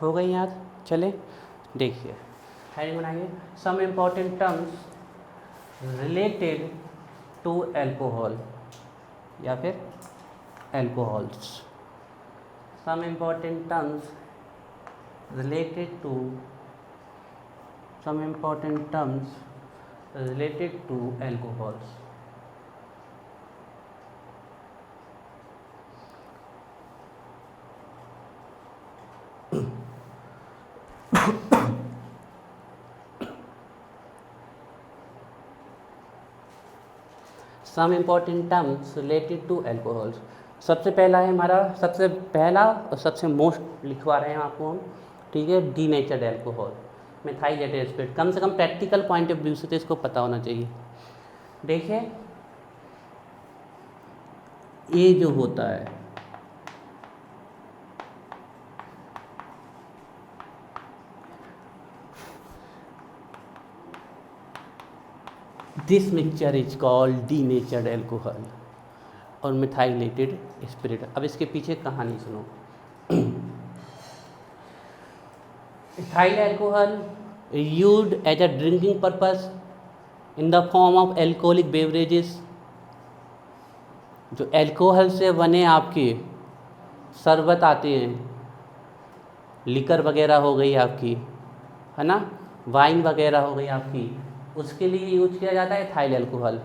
हो गई याद? चले देखिए, हेडिंग बनाइए, some important terms related to alcohol या फिर alcohols. Some important terms related to alcohols. Some important terms related to alcohols. सबसे पहला है हमारा, सबसे पहला और सबसे मोस्ट लिखवा रहे हैं आपको हम, ठीक है, डीनेचर्ड एल्कोहल, मिथाइल एथर स्पिरिट। कम से कम प्रैक्टिकल पॉइंट ऑफ व्यू से तो इसको पता होना चाहिए। देखिए ये जो होता है this mixture is called denatured alcohol और मिथाइलेटेड स्पिरिट। अब इसके पीछे कहानी सुनो। Ethyl alcohol used as a drinking purpose in the form of alcoholic beverages. जो एल्कोहल से बने आपके शरबत आते हैं, लिकर वगैरह हो गई आपकी, है ना, वाइन वगैरह हो गई आपकी, उसके लिए यूज किया जाता है ethyl alcohol.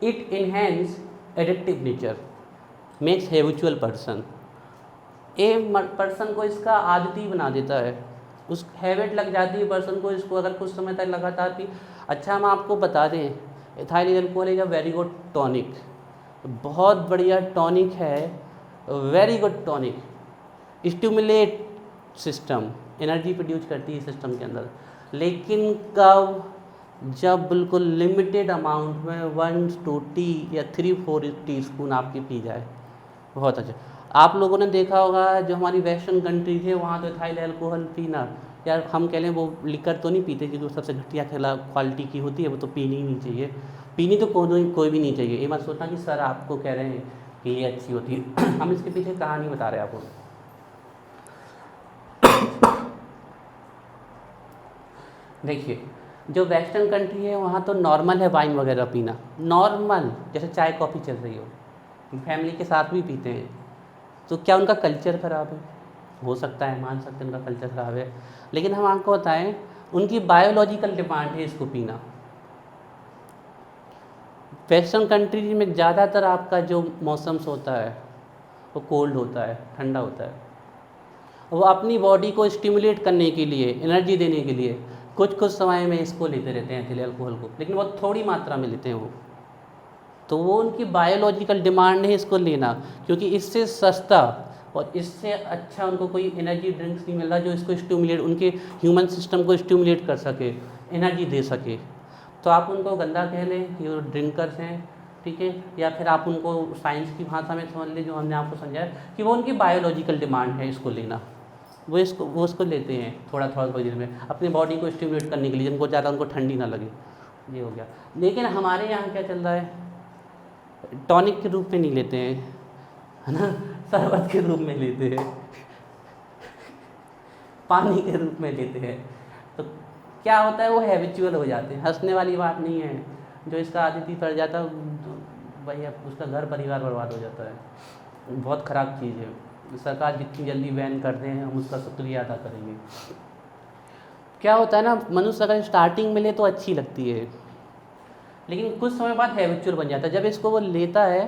It enhance addictive nature, makes habitual person. Person को इसका आदती बना देता है, उस हैबिट लग जाती है पर्सन को इसको अगर कुछ समय तक लगातार पी। अच्छा हम आपको बता दें, ethyl alcohol is a very good tonic, बहुत बढ़िया टॉनिक है, very good tonic. Stimulate system, energy produce करती है सिस्टम के अंदर, लेकिन कब? जब बिल्कुल लिमिटेड अमाउंट में 1 to टी या 3-4 टीस्पून आपकी पी जाए, बहुत अच्छा। आप लोगों ने देखा होगा जो हमारी वेस्टर्न कंट्री थे वहाँ तो इथाइल एल्कोहल पीना, यार हम कह लें वो लिकर तो नहीं पीते क्योंकि वो सबसे घटिया क्वालिटी की होती है, वो तो पीनी ही नहीं चाहिए, पीनी तो कोई भी नहीं चाहिए। ये मत सोचना कि सर आपको कह रहे हैं कि ये अच्छी होती है। हम इसके पीछे कहानी बता रहे हैं आपको। देखिए जो वेस्टर्न कंट्री है वहाँ तो नॉर्मल है वाइन वगैरह पीना, नॉर्मल, जैसे चाय कॉफ़ी चल रही हो, फैमिली के साथ भी पीते हैं। तो क्या उनका कल्चर ख़राब है? हो सकता है, मान सकते हैं उनका कल्चर ख़राब है, लेकिन हम आपको बताएं उनकी बायोलॉजिकल डिमांड है इसको पीना। वेस्टर्न कंट्रीज में ज़्यादातर आपका जो मौसम्स होता है वो कोल्ड होता है, ठंडा होता है। वो अपनी बॉडी को स्टिमुलेट करने के लिए, एनर्जी देने के लिए कुछ समय में इसको लेते रहते हैं इथाइल अल्कोहल को, लेकिन बहुत थोड़ी मात्रा में लेते हैं वो। तो वो उनकी बायोलॉजिकल डिमांड है इसको लेना, क्योंकि इससे सस्ता और इससे अच्छा उनको कोई एनर्जी ड्रिंक्स नहीं मिल रहा जो इसको स्टिमुलेट, उनके ह्यूमन सिस्टम को स्टिमुलेट कर सके, एनर्जी दे सके। तो आप उनको गंदा कह लें कि वो ड्रिंकर्स हैं, ठीक है, या फिर आप उनको साइंस की भाषा में समझ लें जो हमने आपको समझाया कि वो उनकी बायोलॉजिकल डिमांड है इसको लेना। वो उसको लेते हैं थोड़ा देर में अपनी बॉडी को स्टिमुलेट करने के लिए, जिनको ज़्यादा उनको ठंडी ना लगे। ये हो गया। लेकिन हमारे यहाँ क्या चल रहा है, टॉनिक के रूप में नहीं लेते हैं, है ना, शरबत के रूप में लेते हैं, पानी के रूप में लेते हैं। तो क्या होता है, वो हैबिचुअल हो जाते हैं। हंसने वाली बात नहीं है, जो इसका आदती पड़ जाता है भाई उसका घर परिवार बर्बाद हो जाता है। बहुत ख़राब चीज़ है। सरकार जितनी जल्दी बैन कर दें हम उसका शुक्रिया अदा करेंगे। क्या होता है ना, मनुष्य अगर स्टार्टिंग में ले तो अच्छी लगती है, लेकिन कुछ समय बाद हैबिचुअल बन जाता है। जब इसको वो लेता है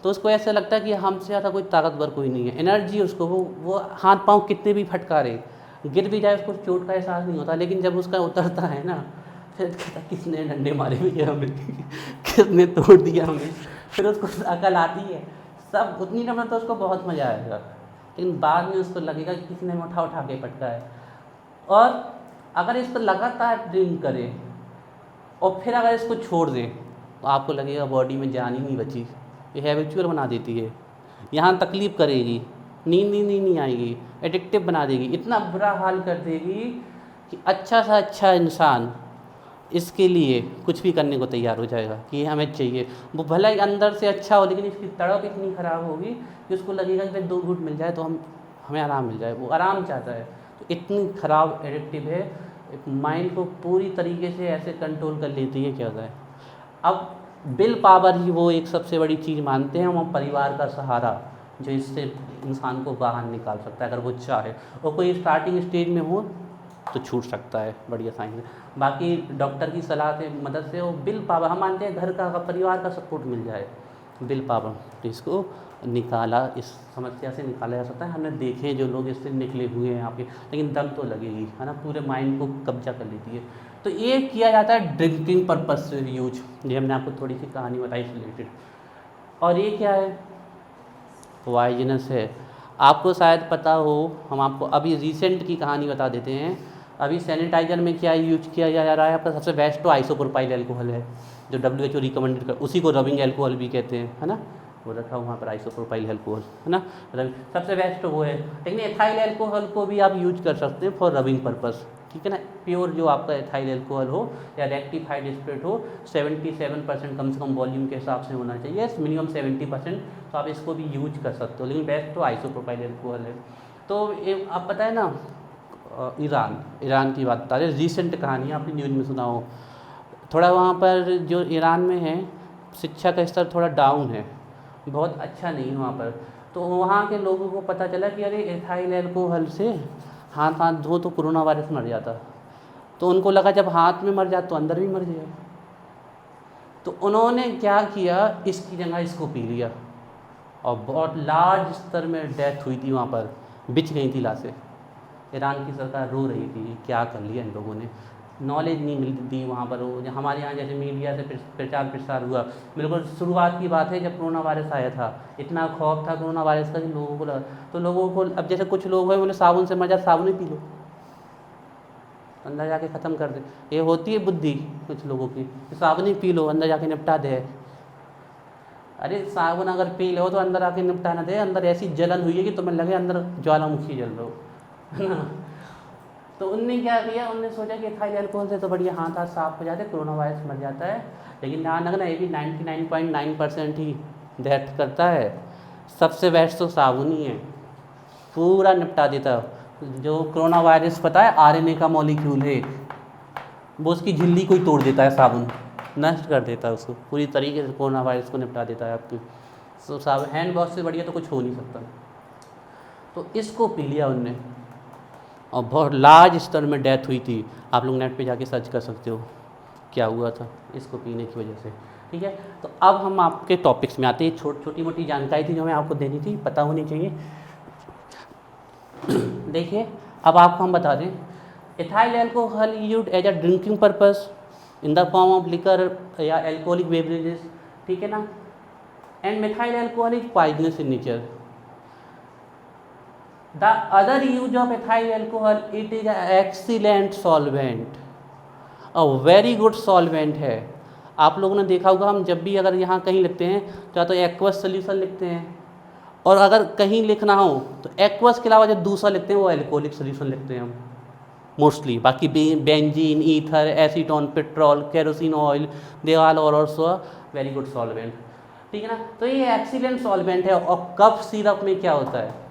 तो उसको ऐसा लगता है कि हमसे ज़्यादा कोई ताकतवर कोई नहीं है, एनर्जी उसको, वो हाथ पांव कितने भी फटकारे, गिर भी जाए उसको चोट का एहसास नहीं होता। लेकिन जब उसका उतरता है ना, फिर कहता किसने डंडे मारे भैया हमें, किसने तोड़ दिया हमें, फिर उसको अकल आती है सब। उतनी टाइम तो उसको बहुत मज़ा आएगा, लेकिन बाद में उसको लगेगा कि किसी ने उठा के पटका है। और अगर इसको लगातार ड्रिंक करे और फिर अगर इसको छोड़ दें तो आपको लगेगा बॉडी में जान ही नहीं बची। ये हैबिचुअल बना देती है, यहाँ तकलीफ़ करेगी, नींद नहीं आएगी, एडिक्टिव बना देगी, इतना बुरा हाल कर देगी कि अच्छा सा अच्छा इंसान इसके लिए कुछ भी करने को तैयार हो जाएगा कि हमें चाहिए। वो भले ही अंदर से अच्छा हो, लेकिन इसकी तड़प इतनी ख़राब होगी कि उसको लगेगा कि भाई 2 घूंट मिल जाए तो हमें आराम मिल जाए, वो आराम चाहता है। तो इतनी ख़राब एडिक्टिव है, माइंड को पूरी तरीके से ऐसे कंट्रोल कर लेती है क्या होता है। अब विल पावर ही वो एक सबसे बड़ी चीज़ मानते हैं, वो परिवार का सहारा जो इससे इंसान को बाहर निकाल सकता है अगर वो चाहे, और कोई स्टार्टिंग स्टेज में हो तो छूट सकता है बड़ी आसानी से। बाकी डॉक्टर की सलाह से मदद से वो विल पावर, हम मानते हैं घर का परिवार का सपोर्ट मिल जाए, विल पावर, तो इसको निकाला, इस समस्या से निकाला जा सकता है। हमने देखे जो लोग इससे निकले हुए हैं यहाँ पे, लेकिन दम तो लगेगी, है ना, पूरे माइंड को कब्जा कर लेती है। तो ये किया जाता है ड्रिंकिंग पर्पज से यूज, ये हमने आपको थोड़ी सी कहानी बताई इस रिलेटेड। और ये क्या है, पॉइजनस है। आपको शायद पता हो, हम आपको अभी रिसेंट की कहानी बता देते हैं। अभी सैनिटाइज़र में क्या यूज किया जा रहा है, आपका सबसे बेस्ट तो आइसोप्रोपाइल अल्कोहल है, जो WHO रिकमेंडेड कर, उसी को रबिंग अल्कोहल भी कहते हैं, है ना, वो रखा वहाँ पर आइसोप्रोपाइल अल्कोहल, है ना, सबसे बेस्ट वो है। लेकिन एथाइल अल्कोहल को भी आप यूज कर सकते हैं फॉर रबिंग पर्पस, ठीक है ना। प्योर जो आपका एथाइल अल्कोहल हो या रेक्टिफाइड स्पिरिट हो, 77% कम से कम वॉल्यूम के हिसाब से होना चाहिए, मिनिमम 70%, तो आप इसको भी यूज कर सकते हो, लेकिन बेस्ट तो आइसोप्रोपाइल अल्कोहल है। तो आप पता है ना, ईरान की बात बता रहे, रिसेंट कहानी आपने न्यूज़ में सुना हो थोड़ा, वहाँ पर जो ईरान में है शिक्षा का स्तर थोड़ा डाउन है, बहुत अच्छा नहीं है वहाँ पर। तो वहाँ के लोगों को पता चला कि अरे एथाइल अल्कोहल से हाथ धो तो कोरोना वायरस मर जाता, तो उनको लगा जब हाथ में मर जाए तो अंदर भी मर जाए। तो उन्होंने क्या किया, इसकी जगह इसको पी लिया, और बहुत लार्ज स्तर में डेथ हुई थी वहाँ पर, बिछ गई थी लाशें। ईरान की सरकार रो रही थी, क्या कर लिया इन लोगों ने, नॉलेज नहीं मिलती थी वहाँ पर। वो हमारे यहाँ जैसे मीडिया से प्रचार प्रसार हुआ, बिल्कुल शुरुआत की बात है जब कोरोना वायरस आया था, इतना खौफ था कोरोना वायरस का कि लोगों को लगा, तो लोगों को अब जैसे कुछ लोग हैं बोले साबुन से मर जाए, साबुन ही पी लो, अंदर जाके ख़त्म कर दे। ये होती है बुद्धि कुछ लोगों की, साबुन ही पी लो, अंदर जाके निपटा दे। अरे साबुन अगर पी लो तो अंदर आके निपटा ना दे, अंदर ऐसी जलन हुई है कि तुम्हें लगे अंदर ज्वालामुखी जल रहा हो, है ना। तो उनने क्या किया, उनने सोचा कि एथाइल अल्कोहल से तो बढ़िया हाथ साफ हो जाते, कोरोना वायरस मर जाता है। लेकिन ध्यान रखना, ये भी 99.9% ही डेथ करता है। सबसे बेस्ट तो साबुन ही है, पूरा निपटा देता। जो कोरोना वायरस पता है RNA का मॉलिक्यूल है, वो उसकी झिल्ली को ही तोड़ देता है, साबुन नष्ट कर देता है उसको पूरी तरीके से, कोरोना वायरस को निपटा देता है आपकी। तो साबुन हैंड वॉश से बढ़िया तो कुछ हो नहीं सकता। तो इसको पी लिया उनने, और बहुत लार्ज स्तर में डेथ हुई थी। आप लोग नेट पे जाके सर्च कर सकते हो क्या हुआ था इसको पीने की वजह से, ठीक है। तो अब हम आपके टॉपिक्स में आते हैं, छोटी मोटी जानकारी थी जो हमें आपको देनी थी, पता होनी चाहिए। देखिए अब आपको हम बता दें, ethyl alcohol used as a drinking purpose in the form of liquor या अल्कोहलिक बेवरेजेस, ठीक है ना। And methyl alcohol is poisonous in nature. The other use of ethyl alcohol, it is an excellent solvent, a very good solvent है। आप लोगों ने देखा होगा, हम जब भी अगर यहाँ कहीं लिखते हैं तो एक्वस सोल्यूशन लिखते हैं, और अगर कहीं लिखना हो तो एक्वस के अलावा जब दूसरा लिखते हैं वो एल्कोहलिक सोल्यूशन लिखते हैं हम मोस्टली। बाकी benzene, ether, acetone, petrol, kerosene oil, they all और ऑल्सो वेरी गुड सॉल्वेंट, ठीक है ना। तो ये एक्सीलेंट सॉल्वेंट है। और कफ सिरप में क्या होता है,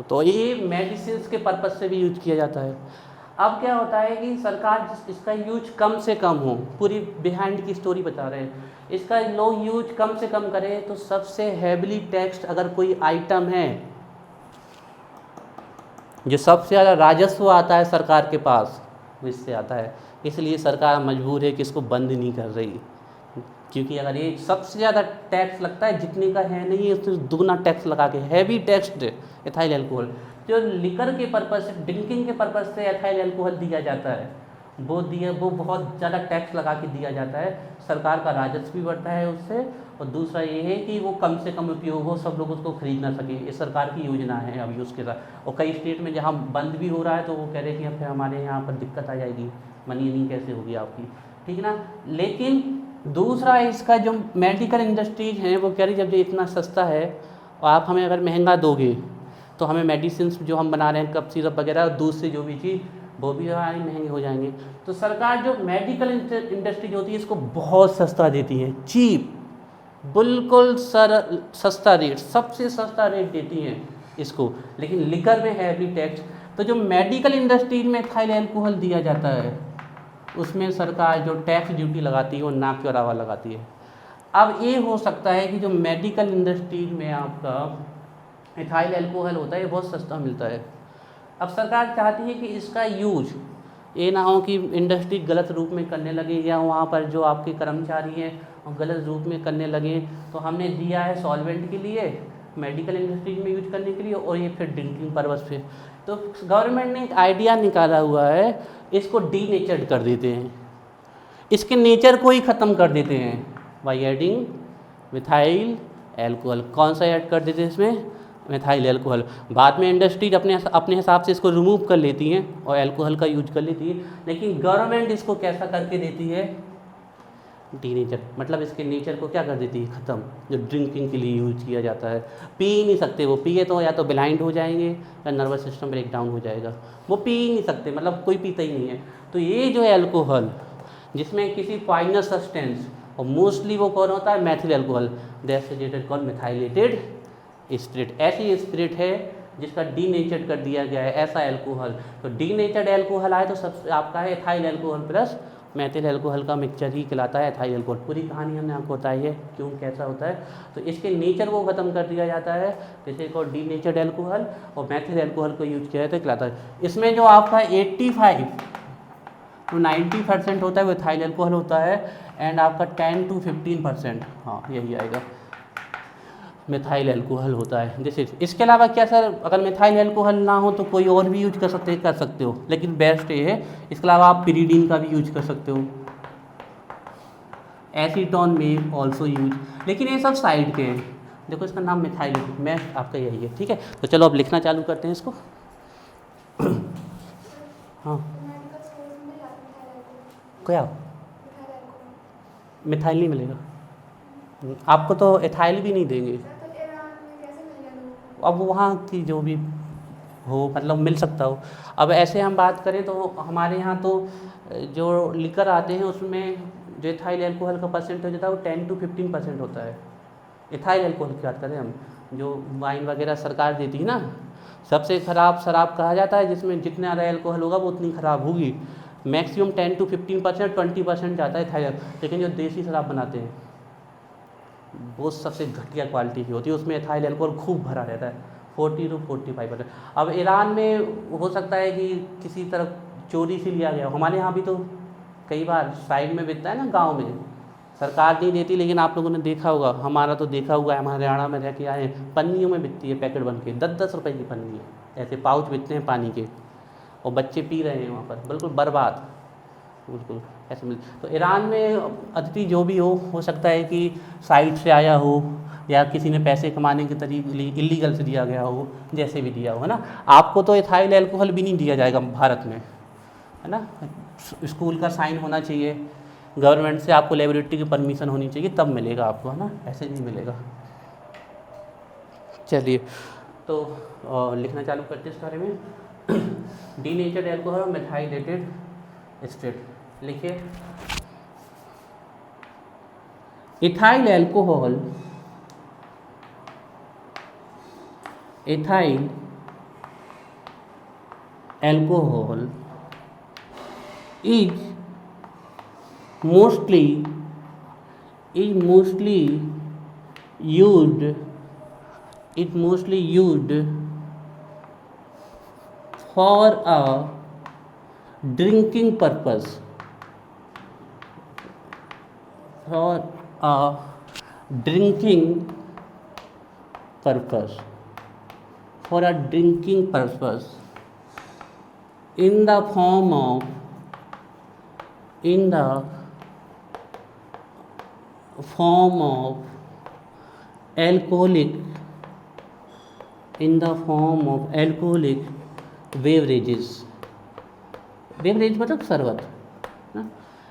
तो ये मेडिसिन के पर्पज से भी यूज किया जाता है। अब क्या होता है कि सरकार इसका यूज कम से कम हो, पूरी बिहाइंड की स्टोरी बता रहे हैं, इसका लोग यूज कम से कम करें। तो सबसे हैविली टैक्स्ड अगर कोई आइटम है, जो सबसे ज़्यादा राजस्व आता है सरकार के पास, वो इससे आता है। इसलिए सरकार मजबूर है कि इसको बंद नहीं कर रही, क्योंकि अगर ये सबसे ज़्यादा टैक्स लगता है, जितने का है नहीं उससे दुगना टैक्स लगा के, हैवी टैक्स्ड एथाइल अल्कोहल। जो लिकर के पर्पज़ से, ड्रिंकिंग के पर्पज़ से एथाइल अल्कोहल दिया जाता है, वो बहुत ज़्यादा टैक्स लगा के दिया जाता है, सरकार का राजस्व भी बढ़ता है उससे। और दूसरा ये है कि वो कम से कम उपयोग हो, सब लोग उसको खरीद ना सके, ये सरकार की योजना है अभी उसके साथ। और कई स्टेट में जहाँ बंद भी हो रहा है तो वो कह रहे हैं कि फिर हमारे यहाँ पर दिक्कत आ जाएगी, मनी नहीं कैसे होगी आपकी, ठीक है ना। लेकिन दूसरा इसका जो मेडिकल इंडस्ट्रीज हैं वो कह रही जब ये इतना सस्ता है और आप हमें अगर महंगा दोगे तो हमें मेडिसिन जो हम बना रहे हैं कफ सिरप वगैरह, दूध से जो भी चीज़, वो भी हमारे महंगे हो जाएंगे। तो सरकार जो मेडिकल इंडस्ट्री जो होती है इसको बहुत सस्ता देती है, चीप, बिल्कुल सस्ता रेट, सबसे सस्ता रेट देती हैं इसको। लेकिन लिकर में है भी टैक्स। तो जो मेडिकल इंडस्ट्री में इथाइल अल्कोहल दिया जाता है उसमें सरकार जो टैक्स ड्यूटी लगाती है वो नाक के बराबर लगाती है। अब ये हो सकता है कि जो मेडिकल इंडस्ट्री में आपका इथाइल अल्कोहल होता है ये बहुत सस्ता मिलता है। अब सरकार चाहती है कि इसका यूज ये ना हो कि इंडस्ट्री गलत रूप में करने लगे या वहाँ पर जो आपके कर्मचारी हैं वो गलत रूप में करने लगे। तो हमने दिया है सॉल्वेंट के लिए, मेडिकल इंडस्ट्री में यूज करने के लिए, और ये फिर ड्रिंकिंग पर्पस पे। तो गवर्नमेंट ने एक आइडिया निकाला हुआ है, इसको डीनेचर्ड कर देते हैं, इसके नेचर को ही ख़त्म कर देते हैं बाई एडिंग मिथाइल एल्कोहल। कौन सा ऐड कर देते हैं इसमें? Methyl alcohol. बाद में इंडस्ट्रीज अपने हिसाब से इसको रिमूव कर लेती हैं और एल्कोहल का यूज कर लेती है, लेकिन गवर्नमेंट इसको कैसा करके देती है? डीनेचर, मतलब इसके नेचर को क्या कर देती है? ख़त्म। जो ड्रिंकिंग के लिए यूज किया जाता है, पी ही नहीं सकते वो, पिए तो या तो ब्लाइंड हो जाएंगे या नर्वस सिस्टम ब्रेक डाउन हो जाएगा, वो पी ही नहीं सकते, मतलब कोई पीता ही नहीं है। तो ये जो एल्कोहल जिसमें किसी पॉइजनस सब्सटेंस, और मोस्टली वो कौन होता है? Maithil alcohol, that's called methylated spirit. ऐसी स्पिरिट है जिसका डीनेचर्ड कर दिया गया है, ऐसा एल्कोहल। तो डीनेचर्ड एल्कोहल आए तो सबसे आपका है ethyl alcohol plus Maithil alcohol का मिक्सचर ही कहलाता है एथाइल एल्कोहल। पूरी कहानी हमने आपको बताई है क्यों कैसा होता है। तो इसके नेचर को ख़त्म कर दिया जाता है, जैसे को डीनेचर्ड एल्कोहल और मैथिल एल्कोहल को यूज किया जाता है कहलाता है। इसमें जो आपका 85 to 90% होता है वो एथाइल एल्कोहल होता है, एंड आपका 10 to 15%, हाँ यही आएगा, मिथाइल एल्कोहल होता है। जैसे इसके अलावा क्या सर, अगर मिथाइल एल्कोहल ना हो तो कोई और भी यूज कर सकते हो, लेकिन बेस्ट ये है। इसके अलावा आप पिरीडीन का भी यूज कर सकते हो, एसीटोन में ऑल्सो यूज, लेकिन ये सब साइड के हैं। देखो इसका नाम मिथाइल मैं आपका यही है, ठीक है। तो चलो अब लिखना चालू करते हैं इसको। हाँ क्या मिथाइल नहीं मिलेगा आपको, तो एथाइल भी नहीं देंगे। अब वहाँ की जो भी हो, मतलब मिल सकता हो। अब ऐसे हम बात करें तो हमारे यहाँ तो जो लिकर आते हैं उसमें जो एथाइल एल्कोहल का परसेंटेज होता है वो 10 to 15% होता है। एथाइल एल्कोहल की बात करें हम, जो वाइन वगैरह सरकार देती है ना, सबसे ख़राब शराब कहा जाता है, जिसमें जितना ज़्यादा एल्कोहल होगा वो उतनी ख़राब होगी। मैक्सिमम 10 to 15%, 20% जाता है एथाइल। लेकिन जो देसी शराब बनाते हैं वो सबसे घटिया क्वालिटी की होती है, उसमें एथाइल एल्कोहल खूब भरा रहता है, 40 to 45%। अब ईरान में हो सकता है कि किसी तरफ चोरी से लिया गया, हमारे यहाँ भी तो कई बार साइड में बिकता है ना, गांव में सरकार नहीं देती, लेकिन आप लोगों ने देखा होगा, हमारा तो देखा हुआ है, हमारे हरियाणा में रह के आए, पन्नियों में बिकती है पैकेट बन के, 10-10 रुपये की पन्नी है, ऐसे पाउच बिकते हैं पानी के, और बच्चे पी रहे हैं वहाँ पर, बिल्कुल बर्बाद, बिल्कुल ऐसे मिल। तो ईरान में अतिथि जो भी हो सकता है कि साइड से आया हो या किसी ने पैसे कमाने के तरीके इलीगल से दिया गया हो, जैसे भी दिया हो, है ना। आपको तो एथाइल एल्कोहल भी नहीं दिया जाएगा भारत में, है ना। स्कूल का साइन होना चाहिए, गवर्नमेंट से आपको लेबोरेटरी की परमिशन होनी चाहिए, तब मिलेगा आपको, है ना, ऐसे नहीं मिलेगा। चलिए तो लिखना चालू करते हैं इस बारे में। डीनेचर्ड एल्कोहल और मिथाइलेटेड स्टेट लिखिए। Ethyl alcohol, ethyl alcohol is mostly used for a drinking purpose, for a drinking purpose, for a drinking purpose, in the form of alcoholic, in the form of alcoholic beverages, beverage मतलब शरबत,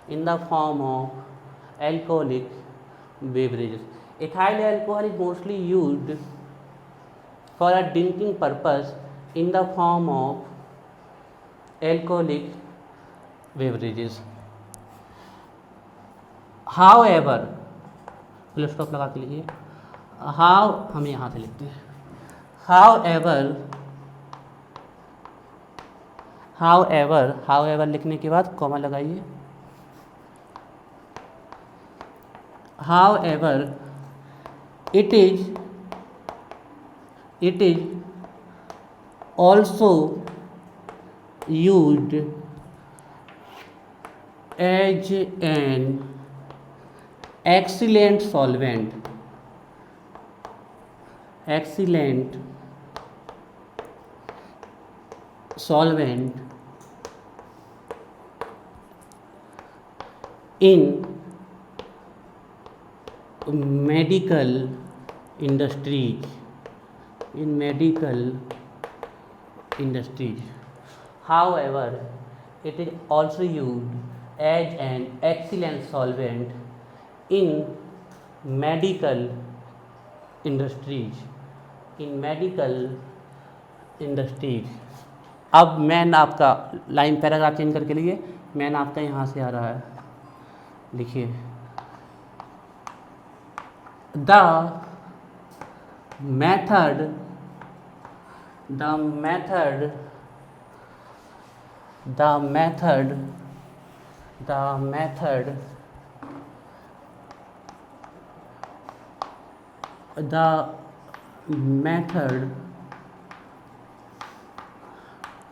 in the form of alcoholic beverages. Ethyl alcohol is mostly used for a drinking purpose in the form of alcoholic beverages. However, full stop लगा के लिखिए, हम यहाँ से लिखते हैं however लिखने के बाद कॉमा लगाइए। however it is also used as an excellent solvent in medical industries. However, it is also used as an excellent solvent in medical industries. अब मैन आपका लाइन पैराग्राफ चेंज करके लिए, मैन आपका यहाँ से आ रहा है, लिखिए the method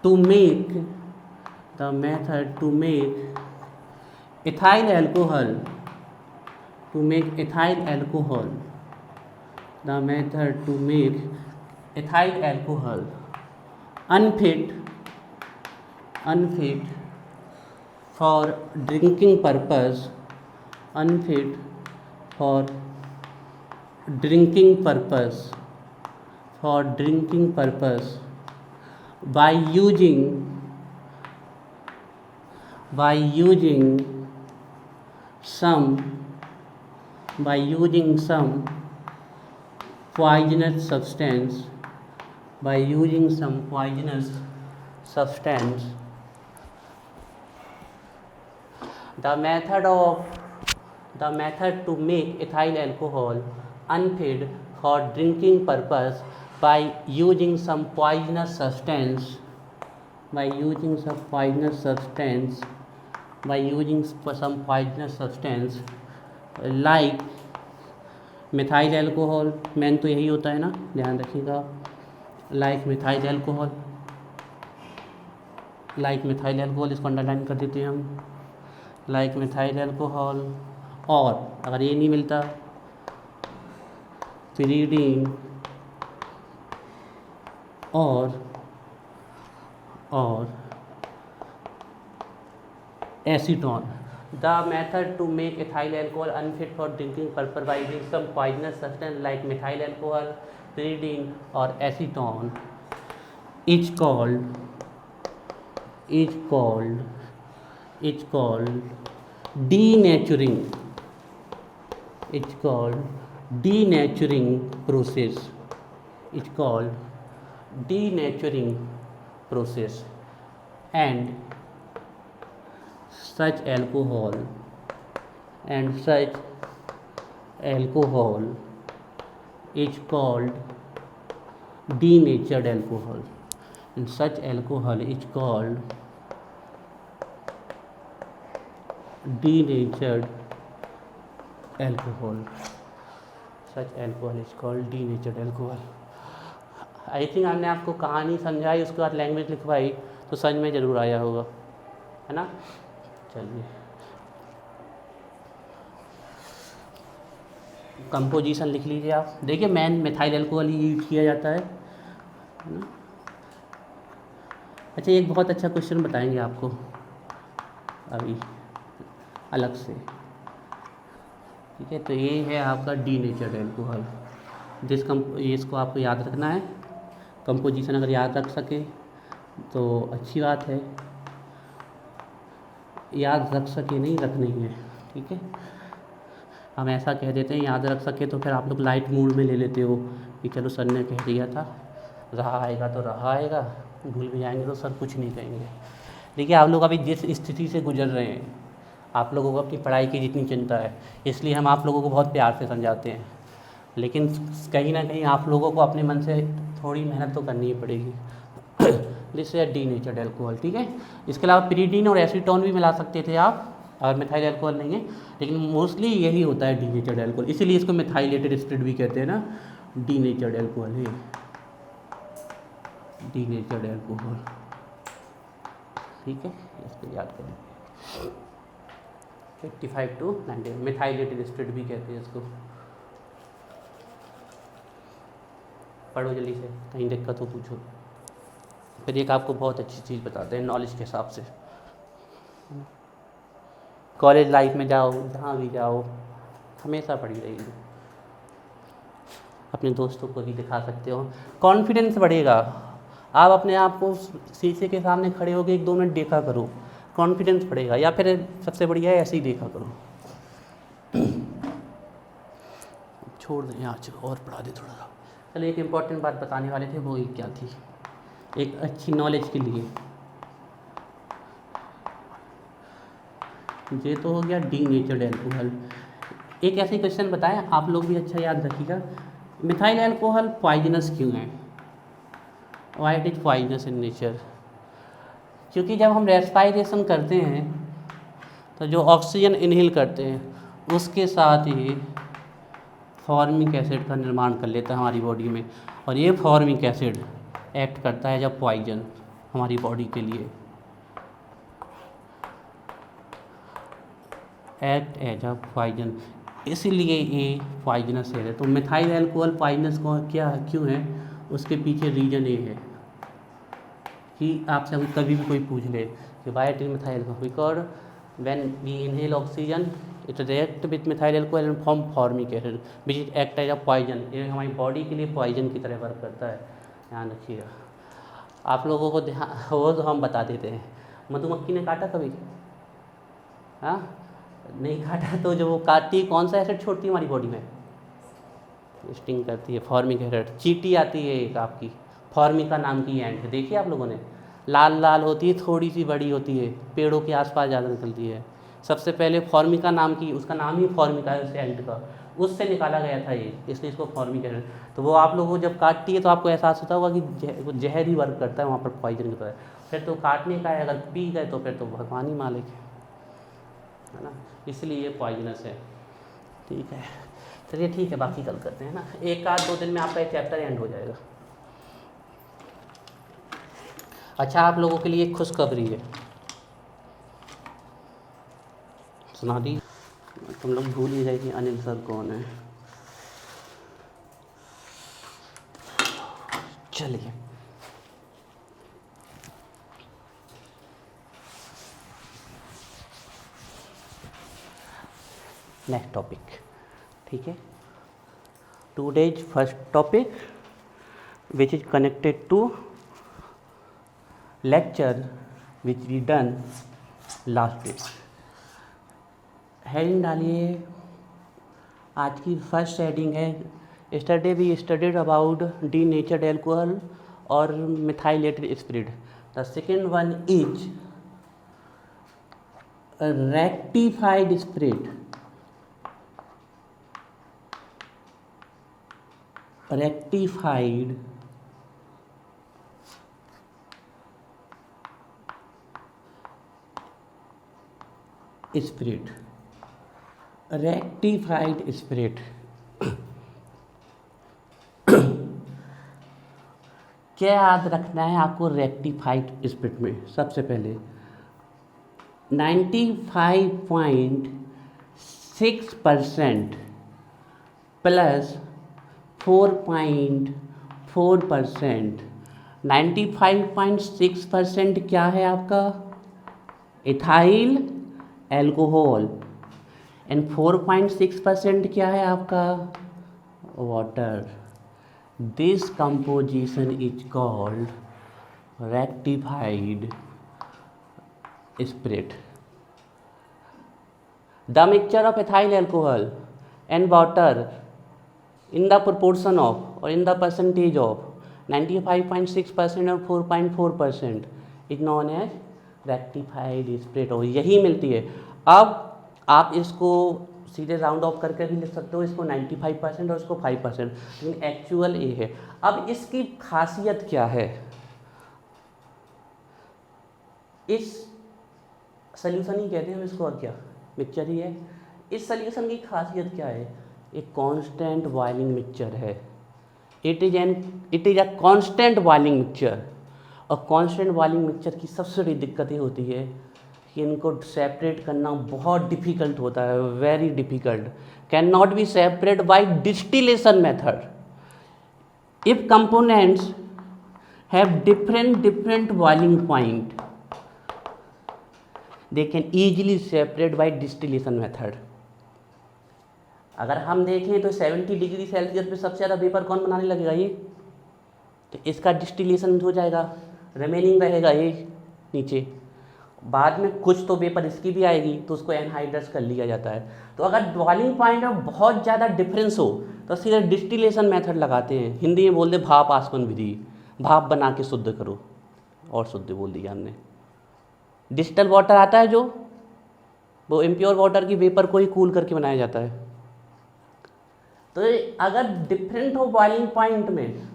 to make ethyl alcohol unfit for drinking purpose by using some poisonous substance. The method to make ethyl alcohol unfit for drinking purpose by using some poisonous substance like methyl alcohol, man तो यही होता है ना, ध्यान रखिएगा, like methyl alcohol इसको underline कर देते हैं हम, लाइक मिथाइल अल्कोहल, और अगर ये नहीं मिलता प्रीडिंग और acetone. The method to make ethyl alcohol unfit for drinking purpose by using some poisonous substance like methyl alcohol, pyridine or acetone is called denaturing. And such alcohol is called denatured alcohol. And such alcohol is called denatured alcohol. I think हमने आपको कहानी समझाई, उसके बाद language लिखवाई, तो समझ में ज़रूर आया होगा, है ना. चलिए, कंपोजिशन लिख लीजिए आप. देखिए, मैन मिथाइल अल्कोहल ही यूज किया जाता है ना. अच्छा, एक बहुत अच्छा क्वेश्चन बताएंगे आपको अभी अलग से, ठीक है. तो ये है आपका डीनेचर्ड अल्कोहल. इसको आपको याद रखना है. कंपोजिशन अगर याद रख सके तो अच्छी बात है, याद रख सके नहीं, रखनी है, ठीक है. हम ऐसा कह देते हैं याद रख सके, तो फिर आप लोग लाइट मूड में ले लेते हो कि चलो सर ने कह दिया था, रहा आएगा तो रहा आएगा, भूल भी जाएंगे तो सर कुछ नहीं कहेंगे. देखिए आप लोग अभी जिस स्थिति से गुजर रहे हैं, आप लोगों को अपनी पढ़ाई की जितनी चिंता है, इसलिए हम आप लोगों को बहुत प्यार से समझाते हैं, लेकिन कहीं ना कहीं आप लोगों को अपने मन से थोड़ी मेहनत तो करनी ही पड़ेगी। दिस इज डीनेचर्ड एल्कोहल, ठीक है। इसके अलावा पिरीडीन और एसीटोन भी मिला सकते थे आप अगर मिथाइल एल्कोहल नहीं है, लेकिन मोस्टली यही होता है डीनेचर्ड एल्कोहल, इसीलिए इसको मिथाइलेटेड स्पिरिट भी कहते हैं ना। डीनेचर्ड एल्कोहल है डीनेचर्ड एल्कोहल, ठीक है, इसको याद करें। 85 to 90 मिथाइलेटेड स्पिरिट भी कहते हैं इसको। पढ़ो जल्दी से, कहीं दिक्कत हो पूछो। फिर एक आपको बहुत अच्छी चीज़ बताते हैं नॉलेज के हिसाब से। कॉलेज लाइफ में जाओ, जहाँ भी जाओ, हमेशा पढ़ी रहेगी। अपने दोस्तों को भी दिखा सकते हो, कॉन्फिडेंस बढ़ेगा। आप अपने आप को शीशे के सामने खड़े होकर 1-2 मिनट देखा करो, कॉन्फिडेंस बढ़ेगा। या फिर सबसे बढ़िया है ऐसे ही देखा करो। छोड़ दें आज और पढ़ा दे थोड़ा सा। चलिए एक इम्पॉर्टेंट बात बताने वाले थे, वो क्या थी, एक अच्छी नॉलेज के लिए। ये तो हो गया डीनेचर्ड एल्कोहल। एक ऐसे क्वेश्चन बताएं, आप लोग भी अच्छा याद रखिएगा, मिथाइल एल्कोहल पॉइजनस क्यों है? Why it is poisonous in nature? क्योंकि जब हम रेस्पायरेशन करते हैं तो जो ऑक्सीजन इनहेल करते हैं उसके साथ ही फॉर्मिक एसिड का निर्माण कर लेता है हमारी बॉडी में, और ये फॉर्मिक एसिड एक्ट करता है जब पॉइजन हमारी बॉडी के लिए, एक्ट एज अ पॉइजन, इसीलिए ये पॉइजनस है। तो मिथाइल एल्कोहल पॉइजनस को क्या क्यों है, उसके पीछे रीजन ये है कि आपसे कभी भी कोई पूछ ले कि why it is methyl alcohol, because when we inhale oxygen it react with methyl alcohol and form formic acid which is act as a poison. ये हमारी बॉडी के लिए पॉइजन की तरह वर्क करता है, ध्यान रखिएगा। आप लोगों को ध्यान, वो तो हम बता देते हैं। मधुमक्खी ने काटा कभी? हाँ, नहीं काटा, तो जो वो काटती कौन सा एसिड छोड़ती है हमारी बॉडी में? स्टिंग करती है, फॉर्मिक एसिड। चींटी आती है एक आपकी, फॉर्मिका नाम की एंट है, देखिए आप लोगों ने, लाल लाल होती है, थोड़ी सी बड़ी होती है, पेड़ों के आसपास ज़्यादा निकलती है। सबसे पहले फॉर्मिका नाम की, उसका नाम ही फॉर्मिका है उस एंट का, उससे निकाला गया था ये, इसलिए इसको फॉर्मिक एसिड। तो वो आप लोगों को जब काटती है तो आपको एहसास होता होगा कि वो जहर ही वर्क करता है वहाँ पर पॉइजन की तरह। फिर तो काटने का है, अगर पी गए तो फिर तो भगवान ही मालिक है ना, इसलिए ये पॉइजनस है, ठीक है। चलिए ठीक है, बाकी कल करते हैं ना, 1-2 दिन में आपका एक चैप्टर एंड हो जाएगा। अच्छा, आप लोगों के लिए एक खुशखबरी है, सुना दी। तुम लोग भूल ही गए कि अनिल सर कौन है। चलिए नेक्स्ट टॉपिक, ठीक है। Today's first topic which is connected to lecture which we done last week. Heading डालिए, आज की फर्स्ट हेडिंग है, yesterday we studied about denatured alcohol or methylated spirit. The second one is a rectified spirit. Rectified spirit. Rectified spirit. क्या याद रखना है आपको rectified spirit में? सबसे पहले 95.6% प्लस 4.4%। 95.6% क्या है आपका? इथाइल एल्कोहल, एंड 4.6% क्या है आपका? Water. This composition is called rectified spirit. The mixture of ethyl alcohol and water in the proportion of or in the percentage of 95.6% or 4.4% is known as rectified spread oil यही मिलती है। अब आप इसको सीधे राउंड ऑफ करके भी लिख सकते हो, इसको 95% और इसको 5%, लेकिन एक्चुअल ये है। अब इसकी खासियत क्या है, इस सल्यूशन ही कहते हैं हम इसको, और क्या मिक्सचर ही है। इस सल्यूशन की खासियत क्या है, एक कांस्टेंट बॉइलिंग मिक्सचर है। It is a constant boiling mixture. और कांस्टेंट बॉइलिंग मिक्सचर की सबसे बड़ी दिक्कत ये होती है कि इनको सेपरेट करना बहुत डिफ़िकल्ट होता है, very difficult, can not be separate by distillation method. If components have different boiling point they can easily separate by distillation method. अगर हम देखें तो 70 डिग्री सेल्सियस पे सबसे ज़्यादा वेपर कौन बनाने लगेगा, ये, तो इसका डिस्टिलेशन हो जाएगा, रिमेनिंग रहेगा ये नीचे। बाद में कुछ तो वेपर इसकी भी आएगी तो उसको एनहाइड्रस कर लिया जाता है। तो अगर बॉइलिंग पॉइंट में बहुत ज़्यादा डिफरेंस हो तो सीधे डिस्टिलेशन मेथड लगाते हैं, हिंदी में बोल दे भाप आसवन विधि, भाप बना के शुद्ध करो, और शुद्ध बोल दिया हमने। डिस्टल वाटर आता है जो, वो इम्प्योर वाटर की वेपर को ही कूल करके बनाया जाता है। तो अगर डिफरेंट हो बॉइलिंग पॉइंट में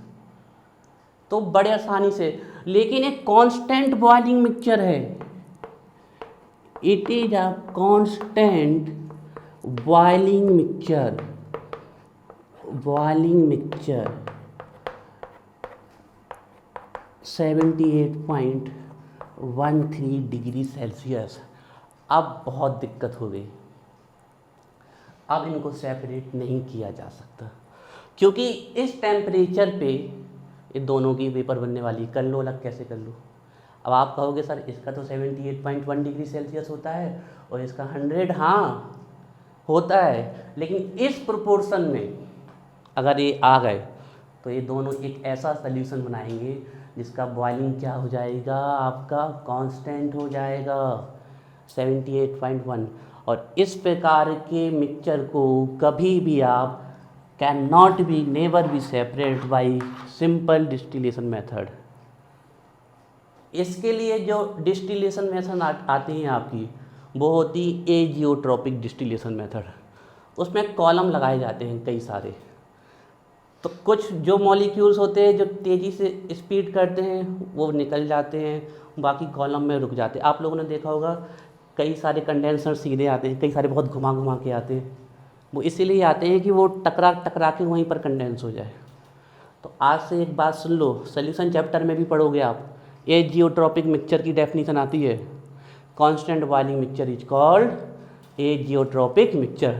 तो बड़े आसानी से, लेकिन एक कांस्टेंट बॉइलिंग मिक्सचर है, it is a constant boiling mixture, boiling mixture 78.13 degree Celsius. अब बहुत दिक्कत हो गई, अब इनको सेपरेट नहीं किया जा सकता, क्योंकि इस टेम्परेचर पे ये दोनों की वेपर बनने वाली, कर लो अलग, कैसे कर लो। अब आप कहोगे सर इसका तो 78.1 डिग्री सेल्सियस होता है और इसका 100, हाँ होता है, लेकिन इस प्रोपोर्शन में अगर ये आ गए तो ये दोनों एक ऐसा सल्यूशन बनाएंगे जिसका बॉइलिंग क्या हो जाएगा, आपका कांस्टेंट हो जाएगा 78.1। और इस प्रकार के मिक्सचर को कभी भी आप can not be, never be separate by simple distillation method. इसके लिए जो डिस्टिलेशन मेथड आती हैं आपकी, वो होती एजियोट्रोपिक डिस्टिलेशन मेथड। उसमें कॉलम लगाए जाते हैं कई सारे, तो कुछ जो मॉलिक्यूल्स होते हैं जो तेज़ी से स्पीड करते हैं वो निकल जाते हैं, बाकी कॉलम में रुक जाते हैं। आप लोगों ने देखा होगा कई सारे कंडेंसर सीधे आते हैं, कई सारे बहुत घुमा घुमा के आते हैं, वो इसीलिए आते हैं कि वो टकरा टकरा के वहीं पर कंडेंस हो जाए। तो आज से एक बात सुन लो, सॉल्यूशन चैप्टर में भी पढ़ोगे आप, एजियोट्रोपिक मिक्सचर की डेफिनेशन आती है, constant boiling mixture is called azeotropic mixture.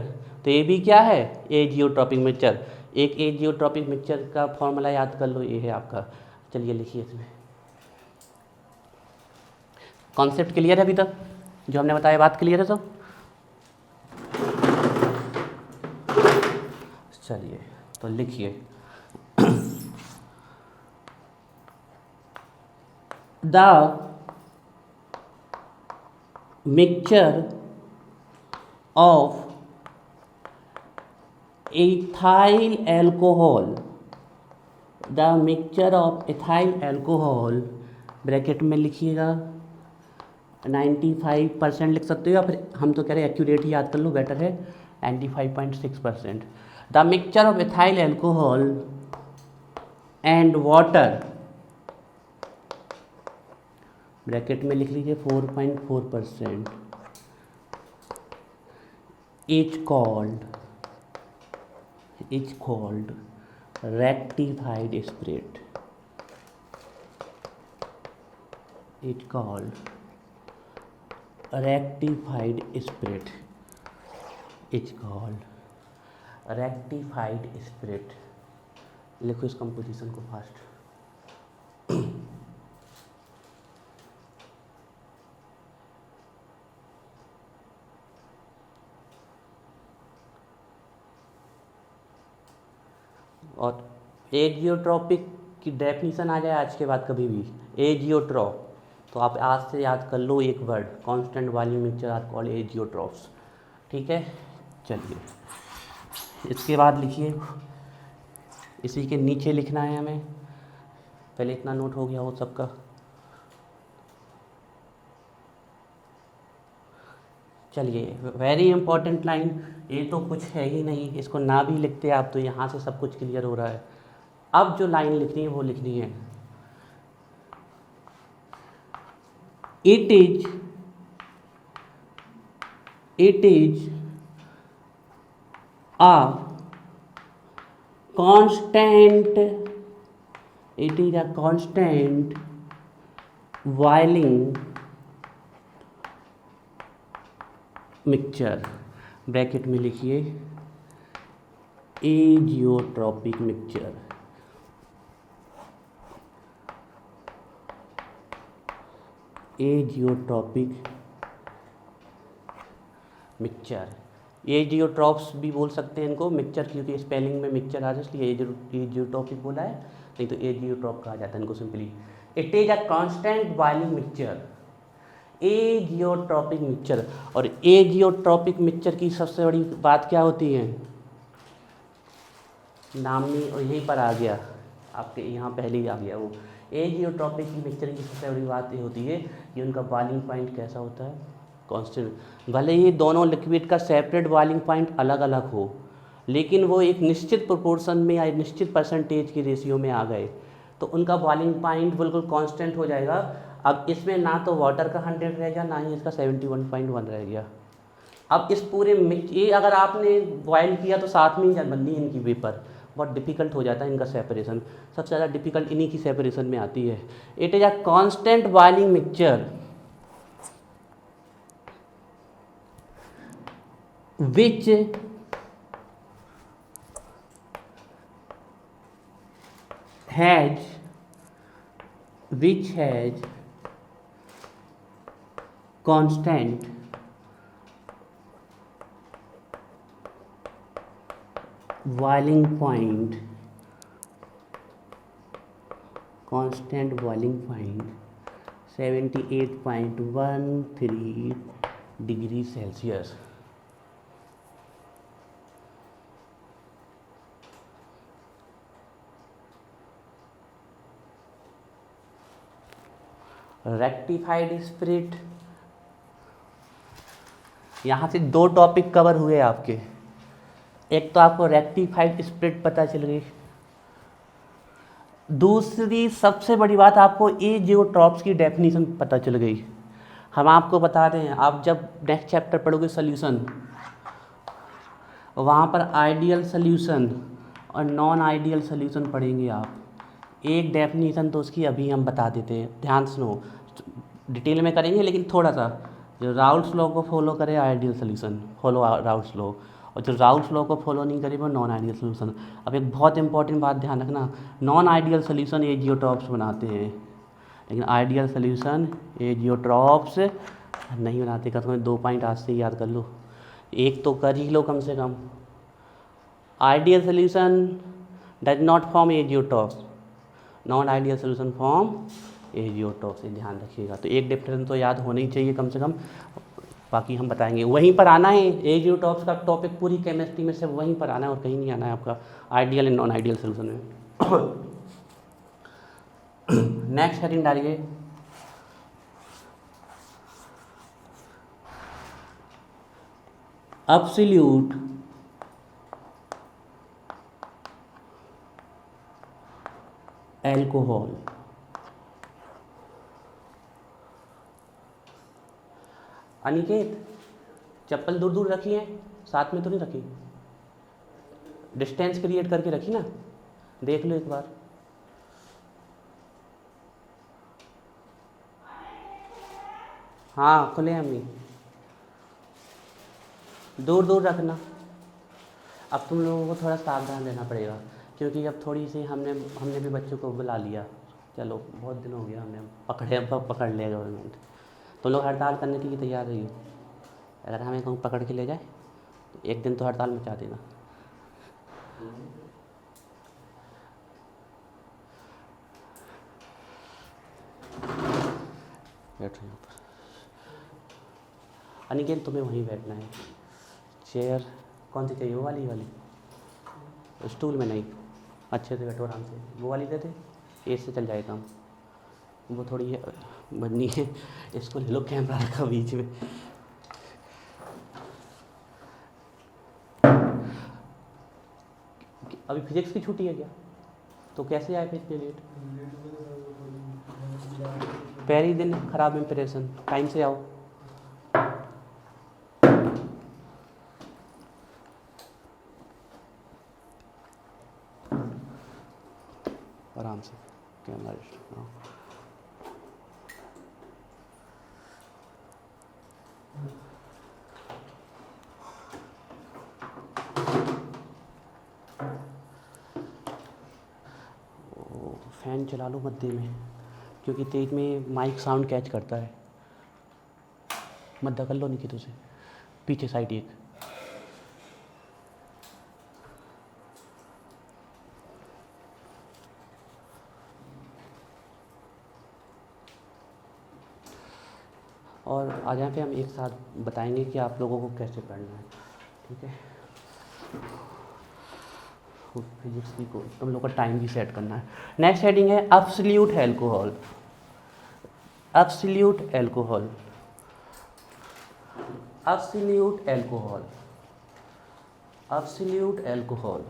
तो ये भी क्या है, एजियोट्रोपिक मिक्सचर। एक एजियोट्रोपिक मिक्सचर का फॉर्मूला याद कर लो, ये है आपका, चलिए लिखिए इसमें। कॉन्सेप्ट क्लियर है अभी तक, जो हमने बताया बात क्लियर है सब? चलिए तो लिखिए, the mixture of ethyl alcohol, the mixture of ethyl alcohol, bracket में लिखिएगा 95% लिख सकते हो, या फिर हम तो कह रहे हैं एक्यूरेट ही याद कर लो, बेटर है 95.6%। The mixture of ethyl alcohol and water, bracket में लिख लीजिए 4.4%, is called rectified spirit, it's called rectified spirit, it's called rectified spirit। लिखो इस कंपोजिशन को फास्ट। और एजियोट्रोपिक की डेफिनेशन आ जाए आज के बाद कभी भी, एजियोट्रॉप, तो आप आज से याद कर लो एक word, constant volume mixture are called azeotropes. ठीक है, चलिए इसके बाद लिखिए, इसी के नीचे लिखना है हमें, पहले इतना नोट हो गया हो सबका। चलिए, वेरी इंपॉर्टेंट लाइन, ये तो कुछ है ही नहीं, इसको ना भी लिखते आप तो यहाँ से सब कुछ क्लियर हो रहा है। अब जो लाइन लिखनी है वो लिखनी है, it is a constant boiling mixture, bracket में लिखिए azeotropic mixture. Azeotropic mixture, azeotropes भी बोल सकते हैं इनको, मिक्सचर क्योंकि स्पेलिंग में मिक्सचर आ जाए इसलिए एजियोट्रॉपिक बोला है, नहीं तो एजियोट्रॉप कहा जाता है इनको simply. It is a constant boiling mixture, azeotropic mixture. और एजियोट्रॉपिक मिक्सचर की सबसे बड़ी बात क्या होती है, नाम में और यहीं पर आ गया, आपके यहाँ पहले ही आ गया वो। एजियोट्रॉपिक की मिक्सचर की सबसे बड़ी बात ये होती है कि उनका बॉइलिंग पॉइंट कैसा होता है, कांस्टेंट। भले ही दोनों लिक्विड का सेपरेट बॉइलिंग पॉइंट अलग अलग हो, लेकिन वो एक निश्चित प्रोपोर्शन में या एक निश्चित परसेंटेज की रेशियो में आ गए तो उनका बॉइलिंग पॉइंट बिल्कुल कांस्टेंट हो जाएगा। अब इसमें ना तो वाटर का 100 रह गया, ना ही इसका 71.1 रह गया। अब इस पूरे ये अगर आपने बॉयल किया तो साथ में ही बननी है इनकी वेपर, बहुत डिफ़िकल्ट हो जाता है इनका सेपरेशन, सबसे ज़्यादा डिफ़िकल्ट इन्हीं की सेपरेशन में आती है। It is a constant boiling mixture which has constant boiling point 78.13 degree Celsius. Rectified spirit, यहाँ से दो टॉपिक कवर हुए आपके। एक तो आपको रेक्टिफाइड स्पिरिट पता चल गई, दूसरी सबसे बड़ी बात आपको एजियोट्रॉप्स की डेफिनेशन पता चल गई। हम आपको बता रहे हैं, आप जब नेक्स्ट चैप्टर पढ़ोगे सॉल्यूशन, वहाँ पर आइडियल सॉल्यूशन और नॉन आइडियल सॉल्यूशन पढ़ेंगे आप। एक डेफिनेशन तो उसकी अभी हम बता देते हैं, ध्यान सुनो, डिटेल में करेंगे लेकिन थोड़ा सा। जो राउल्ट्स लॉ को फॉलो करे ideal solution, follow Raoult's law, और जो राउल्ट्स लॉ को फॉलो नहीं करे वो नॉन आइडियल सॉल्यूशन। अब एक बहुत इंपॉर्टेंट बात ध्यान रखना, नॉन आइडियल सॉल्यूशन एजियोट्रॉप्स बनाते हैं, लेकिन आइडियल सॉल्यूशन एजियोट्रॉप्स नहीं बनाते। कसम 2 पॉइंट आज से याद कर लो, एक तो कर ही लो कम से कम। Ideal solution does not form azeotropes, non ideal solution form azeotropes, से ध्यान रखिएगा। तो एक डिफरेंस तो याद होना ही चाहिए कम से कम, बाकी हम बताएंगे। वहीं पर आना है, एजियोट्रॉप्स का टॉपिक पूरी केमिस्ट्री में से वहीं पर आना है और कहीं नहीं आना है आपका ideal and non ideal solution में। नेक्स्ट हेडिंग डालिए, एब्सोल्यूट एल्कोहल। अनिकेत, चप्पल दूर दूर रखी है, साथ में तो नहीं रखी, डिस्टेंस क्रिएट करके रखी ना, देख लो एक बार। हाँ खुले अम्मी, दूर दूर रखना। अब तुम लोगों को थोड़ा सावधान रहना पड़ेगा, क्योंकि अब थोड़ी सी हमने भी बच्चों को बुला लिया, चलो बहुत दिन हो गया, हमने पकड़ लिया गवर्नमेंट। तुम लोग हड़ताल करने के लिए तैयार रहिए, अगर हमें कहूँ पकड़ के ले जाए तो एक दिन तो हड़ताल मचा देना। बैठो यहाँ पर। अनिकेत तुम्हें वहीं बैठना है, चेयर कौन सी चाहिए, वो वाली स्टूल में नहीं, अच्छे से बैठो आराम से, वो वाली दे दे, इससे चल जाएगा काम। वो थोड़ी बननी है, इसको ले लो, कैमरा रखा बीच में। अभी फिजिक्स की छुट्टी है क्या? तो कैसे आए फिर इतने लेट? पहले दिन खराब इंप्रेशन, टाइम से आओ। आराम से कैमरा फैन चला लो मध्य में, क्योंकि तेज में माइक साउंड कैच करता है। मध्य कर लो निकित उसे, पीछे साइड एक। और आ जाए पे हम एक साथ बताएंगे कि आप लोगों को कैसे पढ़ना है, ठीक है? फिजिक्स की को तुम लोग का टाइम भी सेट करना है। नेक्स्ट हेडिंग है absolute alcohol. Absolute alcohol, absolute alcohol, absolute alcohol.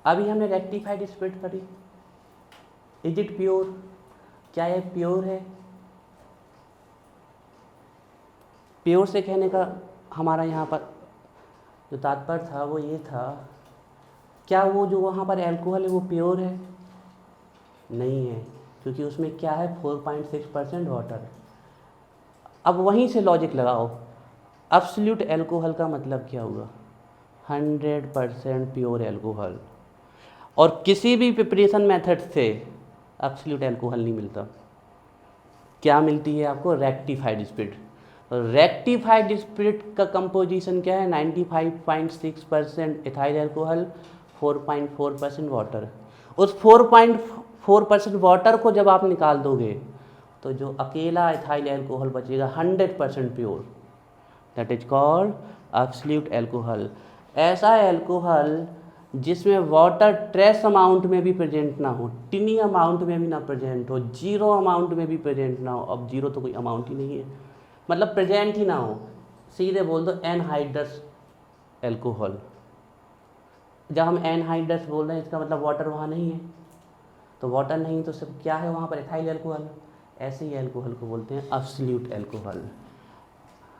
अभी हमने रेक्टिफाइड स्पिरिट पढ़ी। Is it pure? क्या ये प्योर है? प्योर से कहने का हमारा यहाँ पर जो तात्पर्य था वो ये था, क्या वो जो वहाँ पर अल्कोहल है वो प्योर है? नहीं है, क्योंकि उसमें क्या है, 4.6% वाटर। अब वहीं से लॉजिक लगाओ, एब्सोल्यूट अल्कोहल का मतलब क्या हुआ? 100% प्योर अल्कोहल। और किसी भी प्रिपरेशन मेथड से एब्सोल्यूट अल्कोहल नहीं मिलता। क्या मिलती है आपको? Rectified spirit. रेक्टिफाइड स्पिरिट का कंपोजिशन क्या है? 95.6% इथाइल अल्कोहल, 4.4% वाटर। उस 4.4% वाटर को जब आप निकाल दोगे तो जो अकेला इथाइल अल्कोहल बचेगा 100% pure, that is called absolute alcohol. ऐसा अल्कोहल जिसमें वाटर ट्रेस अमाउंट में भी प्रेजेंट ना हो, टिनी अमाउंट में भी ना प्रेजेंट हो, जीरो अमाउंट में भी प्रेजेंट ना हो। अब जीरो तो कोई अमाउंट ही नहीं है, मतलब प्रेजेंट ही ना हो। सीधे बोल दो एनहाइड्रस अल्कोहल। जब हम एनहाइड्रस बोल रहे हैं इसका मतलब वाटर वहाँ नहीं है, तो वाटर नहीं तो सब क्या है वहाँ पर? Ethyl alcohol. ऐसे ही अल्कोहल को बोलते हैं absolute alcohol.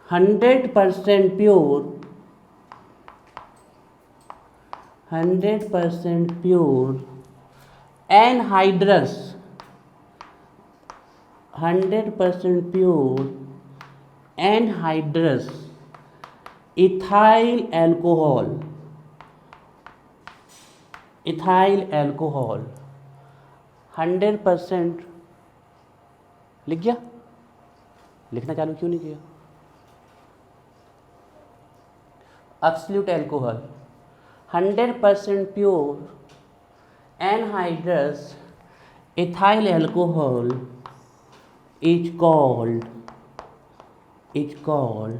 100% pure, 100% pure anhydrous, 100% pure anhydrous ethyl alcohol, ethyl alcohol 100%। लिख गया? लिखना चालू क्यों नहीं किया? Absolute alcohol 100% pure anhydrous ethyl alcohol is called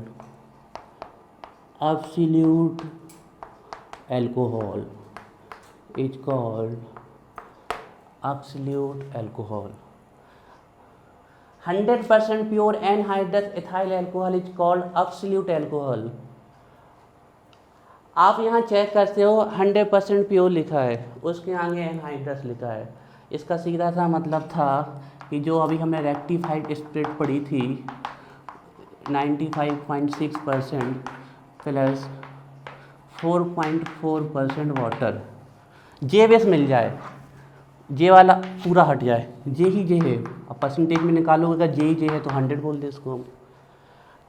absolute alcohol, is called absolute alcohol। 100% pure anhydrous ethyl alcohol is called absolute alcohol। आप यहाँ check करते हो 100% प्योर लिखा है, उसके आगे एनहाइड्रस लिखा है। इसका सीधा सा मतलब था कि जो अभी हमने रेक्टिफाइड स्पिरिट पढ़ी थी 95.6% प्लस 4.4% वाटर, जे बेस मिल जाए, जे वाला पूरा हट जाए, जे ही जे है। अब परसेंटेज में निकालोगे अगर जे ही जे है तो 100 बोल दे इसको हम।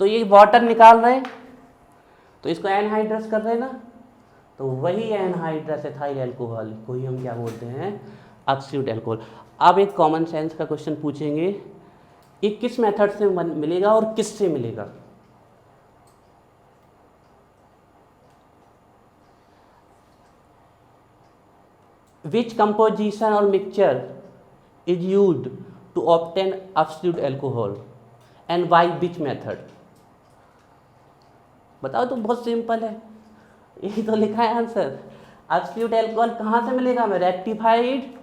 तो ये वाटर निकाल रहे तो इसको एनहाइड्रस कर रहे हैं ना, तो वही एनहाइड्रस एथाइल अल्कोहल को ही हम क्या बोलते हैं? Absolute alcohol. अब एक कॉमन सेंस का क्वेश्चन पूछेंगे, ये किस मेथड से मिलेगा और किससे मिलेगा? Which composition or mixture is used to obtain absolute alcohol and by which method? बताओ तो बहुत सिंपल है, यही तो लिखा है आंसर। एब्सोल्यूट अल्कोहल कहाँ से मिलेगा हमें? रेक्टिफाइड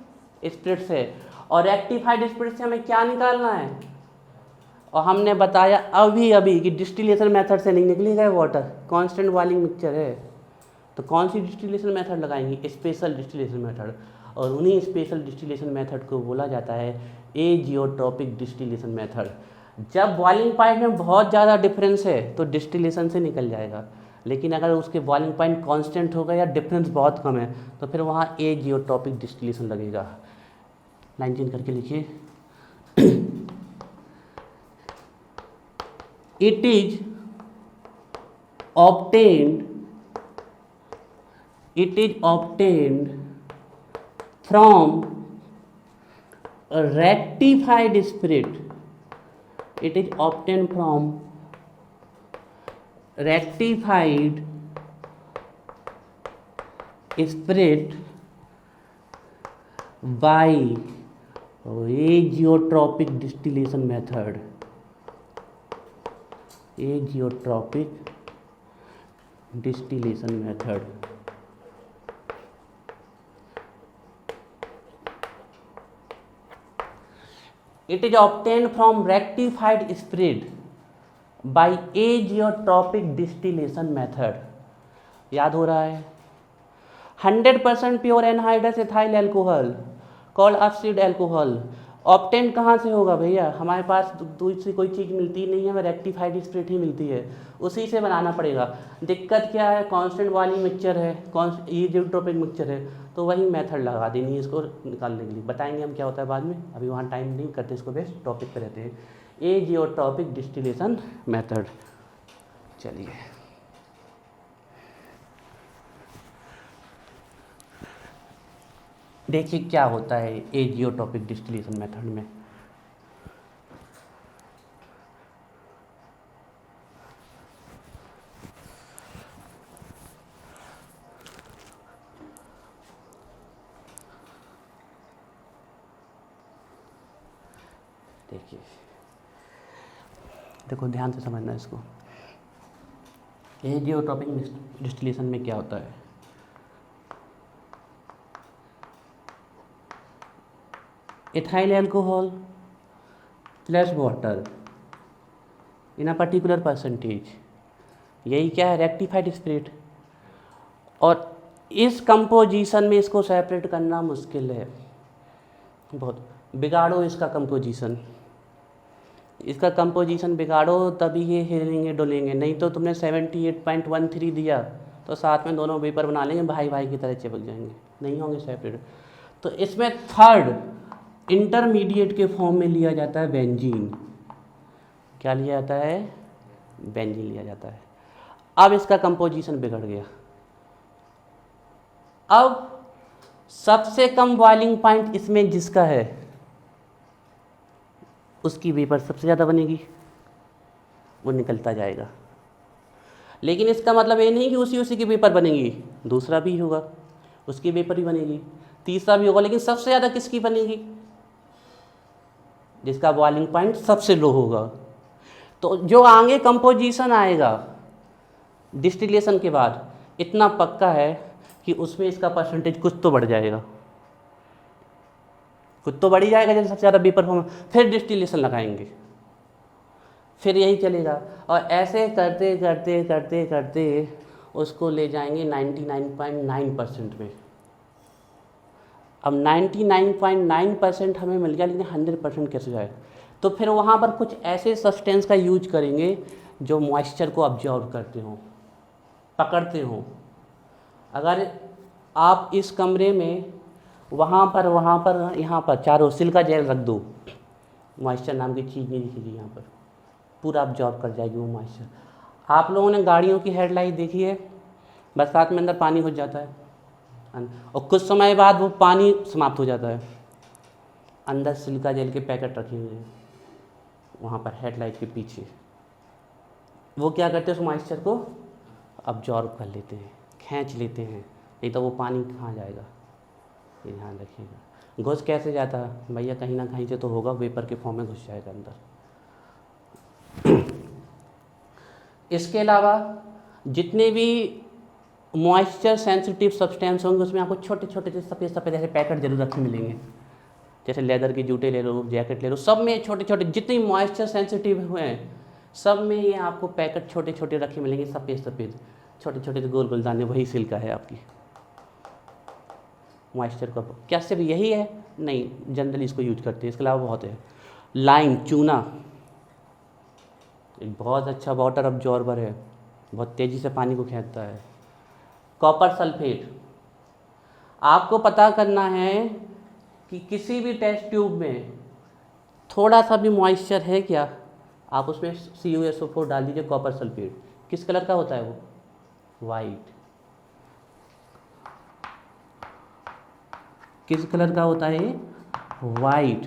स्पिरिट से। और रेक्टिफाइड स्पिरिट से हमें क्या निकालना है? और हमने बताया अभी अभी कि डिस्टिलेशन मेथड से नहीं निकलेगा वाटर, कांस्टेंट बॉइलिंग मिक्सचर है। तो कौन सी डिस्टिलेशन मेथड लगाएंगे? Special distillation method. और उन्हीं स्पेशल डिस्टिलेशन मेथड को बोला जाता है एजियोट्रॉपिक डिस्टिलेशन मेथड। जब बॉइलिंग पॉइंट में बहुत ज़्यादा डिफरेंस है तो डिस्टिलेशन से निकल जाएगा, लेकिन अगर उसके बॉइलिंग पॉइंट कांस्टेंट होगा या डिफरेंस बहुत कम है तो फिर वहाँ एजियोट्रॉपिक डिस्टिलेशन लगेगा। लाइन चेंज करके लिखिए। It is obtained from a rectified spirit. It is obtained from rectified spirit by azeotropic distillation method. Azeotropic distillation method. It is obtained from rectified spirit by azeotropic distillation method. याद हो रहा है? 100% pure anhydrous ethyl alcohol called absolute alcohol obtain कहाँ से होगा भैया? हमारे पास दूसरी कोई चीज़ मिलती नहीं है, हमें रेक्टिफाइड स्पिरिट ही मिलती है, उसी से बनाना पड़ेगा। दिक्कत क्या है? कांस्टेंट बॉइलिंग मिक्सचर है, एजियोट्रोपिक मिक्सचर है, तो वही मेथड लगा देनी है इसको निकालने के लिए। बताएंगे हम क्या होता है बाद में, अभी वहाँ टाइम नहीं करते इसको, बेस्ट टॉपिक पे रहते हैं। एजियोट्रोपिक डिस्टिलेशन मेथड। चलिए देखिए क्या होता है एजियोट्रोपिक डिस्टिलेशन मेथड में। देखिए, देखो ध्यान से समझना इसको। एजियोट्रोपिक डिस्टिलेशन में क्या होता है? ethyl alcohol plus water in a particular percentage, यही क्या है? Rectified spirit. और इस कंपोजिशन में इसको सेपरेट करना मुश्किल है बहुत। बिगाड़ो इसका कंपोजिशन, इसका कंपोजिशन बिगाड़ो तभी ये हिलेंगे डोलेंगे, नहीं तो तुमने 78.13 दिया तो साथ में दोनों वेपर बना लेंगे, भाई भाई की तरह चिपक जाएंगे, नहीं होंगे सेपरेट। तो इसमें थर्ड इंटरमीडिएट के फॉर्म में लिया जाता है बेंजीन। क्या लिया जाता है? बेंजीन लिया जाता है। अब इसका कंपोजिशन बिगड़ गया। अब सबसे कम बॉइलिंग पॉइंट इसमें जिसका है उसकी वेपर सबसे ज़्यादा बनेगी, वो निकलता जाएगा। लेकिन इसका मतलब ये नहीं कि उसी की वेपर बनेगी, दूसरा भी होगा उसकी वेपर भी बनेगी, तीसरा भी होगा, लेकिन सबसे ज़्यादा किसकी बनेगी? जिसका बॉइलिंग पॉइंट सबसे लो होगा। तो जो आगे कंपोजिशन आएगा डिस्टिलेशन के बाद, इतना पक्का है कि उसमें इसका परसेंटेज कुछ तो बढ़ जाएगा, कुछ तो बढ़ ही जाएगा जैसे सबसे ज़्यादा वेपर फॉर्म। फिर डिस्टिलेशन लगाएंगे, फिर यही चलेगा, और ऐसे करते करते करते करते उसको ले जाएंगे 99.9% में। अब 99.9% हमें मिल गया, लेकिन 100% कैसे जाए? तो फिर वहाँ पर कुछ ऐसे सब्सटेंस का यूज करेंगे जो मॉइस्चर को अब्जॉर्ब करते हों, पकड़ते हों। अगर आप इस कमरे में वहाँ पर यहाँ पर चारों सिलिका जेल रख दो, मॉइस्चर नाम की चीज़ नहीं दिखेगी यहाँ पर, पूरा अब्जॉर्ब कर जाएगी वो मॉइस्चर। आप लोगों ने गाड़ियों की हेडलाइट देखी है, बरसात में अंदर पानी घुस जाता है और कुछ समय बाद वो पानी समाप्त हो जाता है, अंदर सिलिका जेल के पैकेट रखे हुए हैं वहाँ पर हेडलाइट के पीछे। वो क्या करते हैं? उस मॉइस्चर को अब्जॉर्ब कर लेते हैं, खींच लेते हैं, नहीं तो वो पानी कहाँ जाएगा, ये ध्यान रखिएगा। घुस कैसे जाता है भैया? कहीं ना कहीं से तो होगा, वेपर के फॉर्म में घुस जाएगा अंदर। इसके अलावा जितने भी मॉइस्चर सेंसिटिव सब्सटेंस होंगे उसमें आपको छोटे छोटे से सफ़ेद सफ़ेद ऐसे पैकेट जरूर रखे मिलेंगे, जैसे लेदर के जूते ले लो, जैकेट ले लो, सब में छोटे छोटे जितने मॉइस्चर सेंसिटिव हुए हैं सब में ये आपको पैकेट छोटे छोटे रखे मिलेंगे, सफ़ेद सफ़ेद छोटे छोटे गोल गोल दाने, वही सिल्का है आपकी मॉइस्चर का। क्या सिर्फ यही है? नहीं, जनरली इसको यूज करते हैं, इसके अलावा बहुत है। लाइम, चूना, एक बहुत अच्छा वाटर अब्जॉर्बर है, बहुत तेज़ी से पानी को खींचता है। कॉपर सल्फेट, आपको पता करना है कि किसी भी टेस्ट ट्यूब में थोड़ा सा भी मॉइस्चर है क्या, आप उसमें CuSO4 डाल दीजिए, कॉपर सल्फेट। किस कलर का होता है वो? वाइट। किस कलर का होता है? वाइट।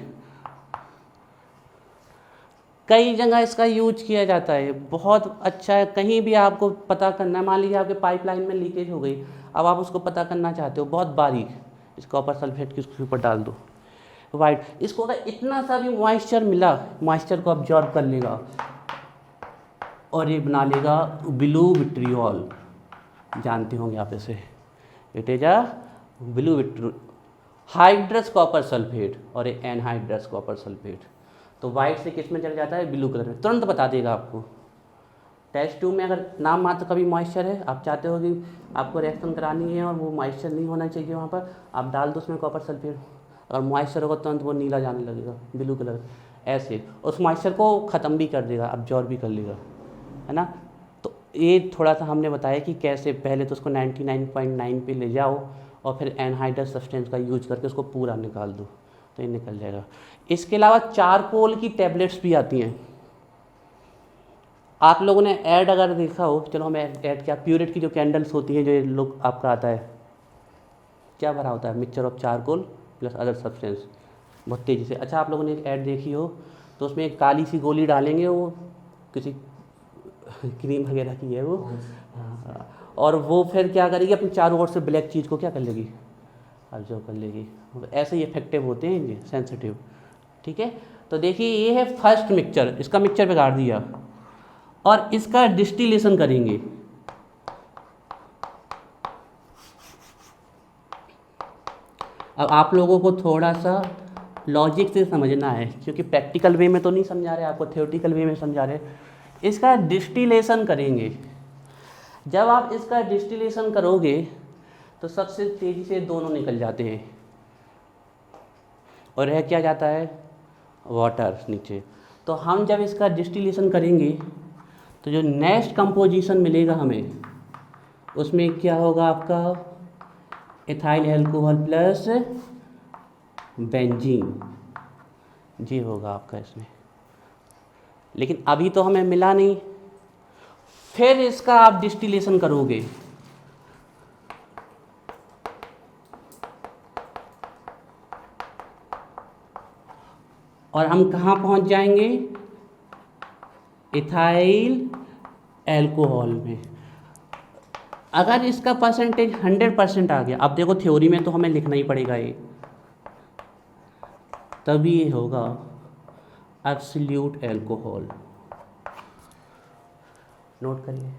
कई जगह इसका यूज किया जाता है, बहुत अच्छा है। कहीं भी आपको पता करना है, मान लीजिए आपके पाइपलाइन में लीकेज हो गई, अब आप उसको पता करना चाहते हो, बहुत बारीक, इस कॉपर सल्फेट की उसके ऊपर डाल दो, वाइट। इसको अगर इतना सा भी मॉइस्चर मिला, मॉइस्चर को अब्जॉर्ब कर लेगा और ये बना लेगा ब्लू विट्रियोल। जानते होंगे आप इसे, it is a blue vitriol, hydrous copper sulphate और ये एनहाइड्रस कॉपर सल्फेट। तो वाइट से किस में चल जाता है? ब्लू कलर में, तुरंत बता देगा आपको। टेस्ट ट्यूब में अगर नाम मात्र कभी मॉइस्चर है, आप चाहते हो कि आपको रिएक्शन करानी है और वो मॉइस्चर नहीं होना चाहिए वहाँ पर, आप डाल दो उसमें कॉपर सल्फेट, अगर मॉइस्चर होगा तुरंत वो नीला जाने लगेगा, ब्लू कलर। ऐसे उस मॉइस्चर को ख़त्म भी कर देगा, अब्जॉर्ब भी कर लेगा, है ना। तो ये थोड़ा सा हमने बताया कि कैसे पहले तो उसको 99.9 पे ले जाओ और फिर एनहाइड्रस सब्सटेंस का यूज करके उसको पूरा निकाल दो, तो ये निकल जाएगा। इसके अलावा चारकोल की टैबलेट्स भी आती हैं। आप लोगों ने ऐड अगर देखा हो, चलो हम ऐड क्या, प्यूरेट की जो कैंडल्स होती हैं, जो ये लुक आपका आता है, क्या भरा होता है? Mixture of charcoal plus other substance, बहुत तेज़ी से। अच्छा, आप लोगों ने एक ऐड देखी हो तो उसमें एक काली सी गोली डालेंगे, वो किसी क्रीम वगैरह की है वो, और वो फिर क्या करेगी, अपनी चारों ओर से ब्लैक चीज़ को क्या कर लेगी? ऑब्जर्व कर लेगी। ऐसे ही इफेक्टिव होते हैं ये, सेंसिटिव। ठीक है, तो देखिए ये है फर्स्ट मिक्सचर, इसका मिक्सचर बिगाड़ दिया और इसका डिस्टिलेशन करेंगे। अब आप लोगों को थोड़ा सा लॉजिक से समझना है, क्योंकि प्रैक्टिकल वे में तो नहीं समझा रहे आपको, थ्योरेटिकल वे में समझा रहे। इसका डिस्टिलेशन करेंगे। जब आप इसका डिस्टिलेशन करोगे तो सबसे तेज़ी से दोनों निकल जाते हैं और रह क्या जाता है? वाटर नीचे। तो हम जब इसका डिस्टिलेशन करेंगे तो जो नेक्स्ट कंपोजिशन मिलेगा हमें, उसमें क्या होगा आपका? इथाइल एल्कोहल प्लस बेंजीन, जी होगा आपका इसमें। लेकिन अभी तो हमें मिला नहीं, फिर इसका आप डिस्टिलेशन करोगे और हम कहाँ पहुँच जाएंगे? इथाइल एल्कोहल में। अगर इसका परसेंटेज 100% आ गया, अब देखो थ्योरी में तो हमें लिखना ही पड़ेगा ये, तभी ये होगा एब्सोल्यूट एल्कोहल। नोट करिए,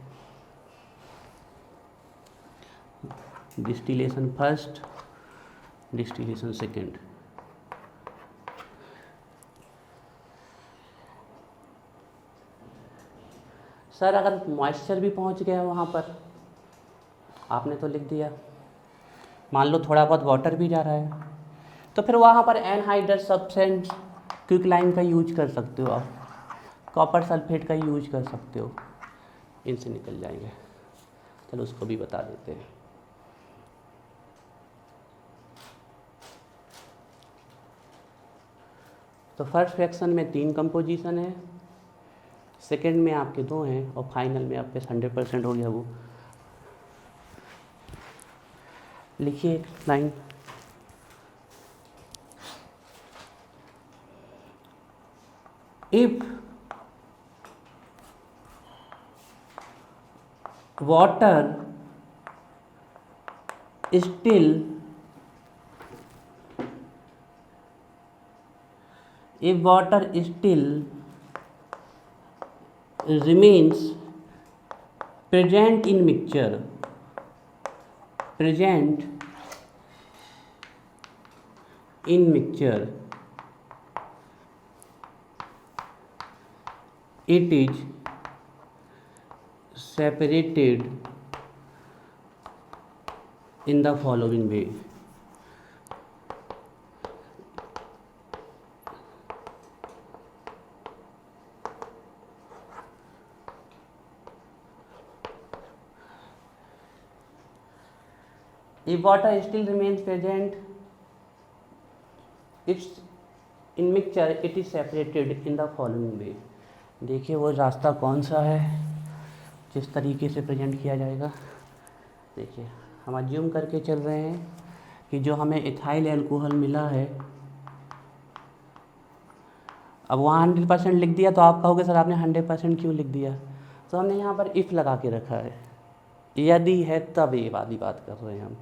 distillation first, distillation second. Sir अगर मॉइस्चर भी पहुंच गया वहाँ पर, आपने तो लिख दिया, मान लो थोड़ा बहुत वाटर भी जा रहा है, तो फिर वहाँ पर एनहाइड्रस सब्सटेंस क्विकलाइन का यूज कर सकते हो, आप कॉपर सल्फेट का यूज कर सकते हो, इनसे निकल जाएंगे। चलो उसको भी बता देते हैं। तो फर्स्ट फ्रैक्शन में 3 कंपोजिशन है, सेकेंड में आपके 2 हैं और फाइनल में आपके 100% हो गया वो। लिखिए एक line, if water still remains present in mixture, it is separated in the following way. If water still remains present, it's in mixture, it is separated in the following way। देखिए वो रास्ता कौन सा है जिस तरीके से प्रेजेंट किया जाएगा। देखिए हम अज्यूम करके चल रहे हैं कि जो हमें इथाइल एल्कोहल मिला है, अब वहाँ 100% लिख दिया तो आप कहोगे सर आपने 100% क्यों लिख दिया, तो हमने यहाँ पर इफ़ लगा के रखा है, यदि है तब ये वाली बात कर रहे हैं हम,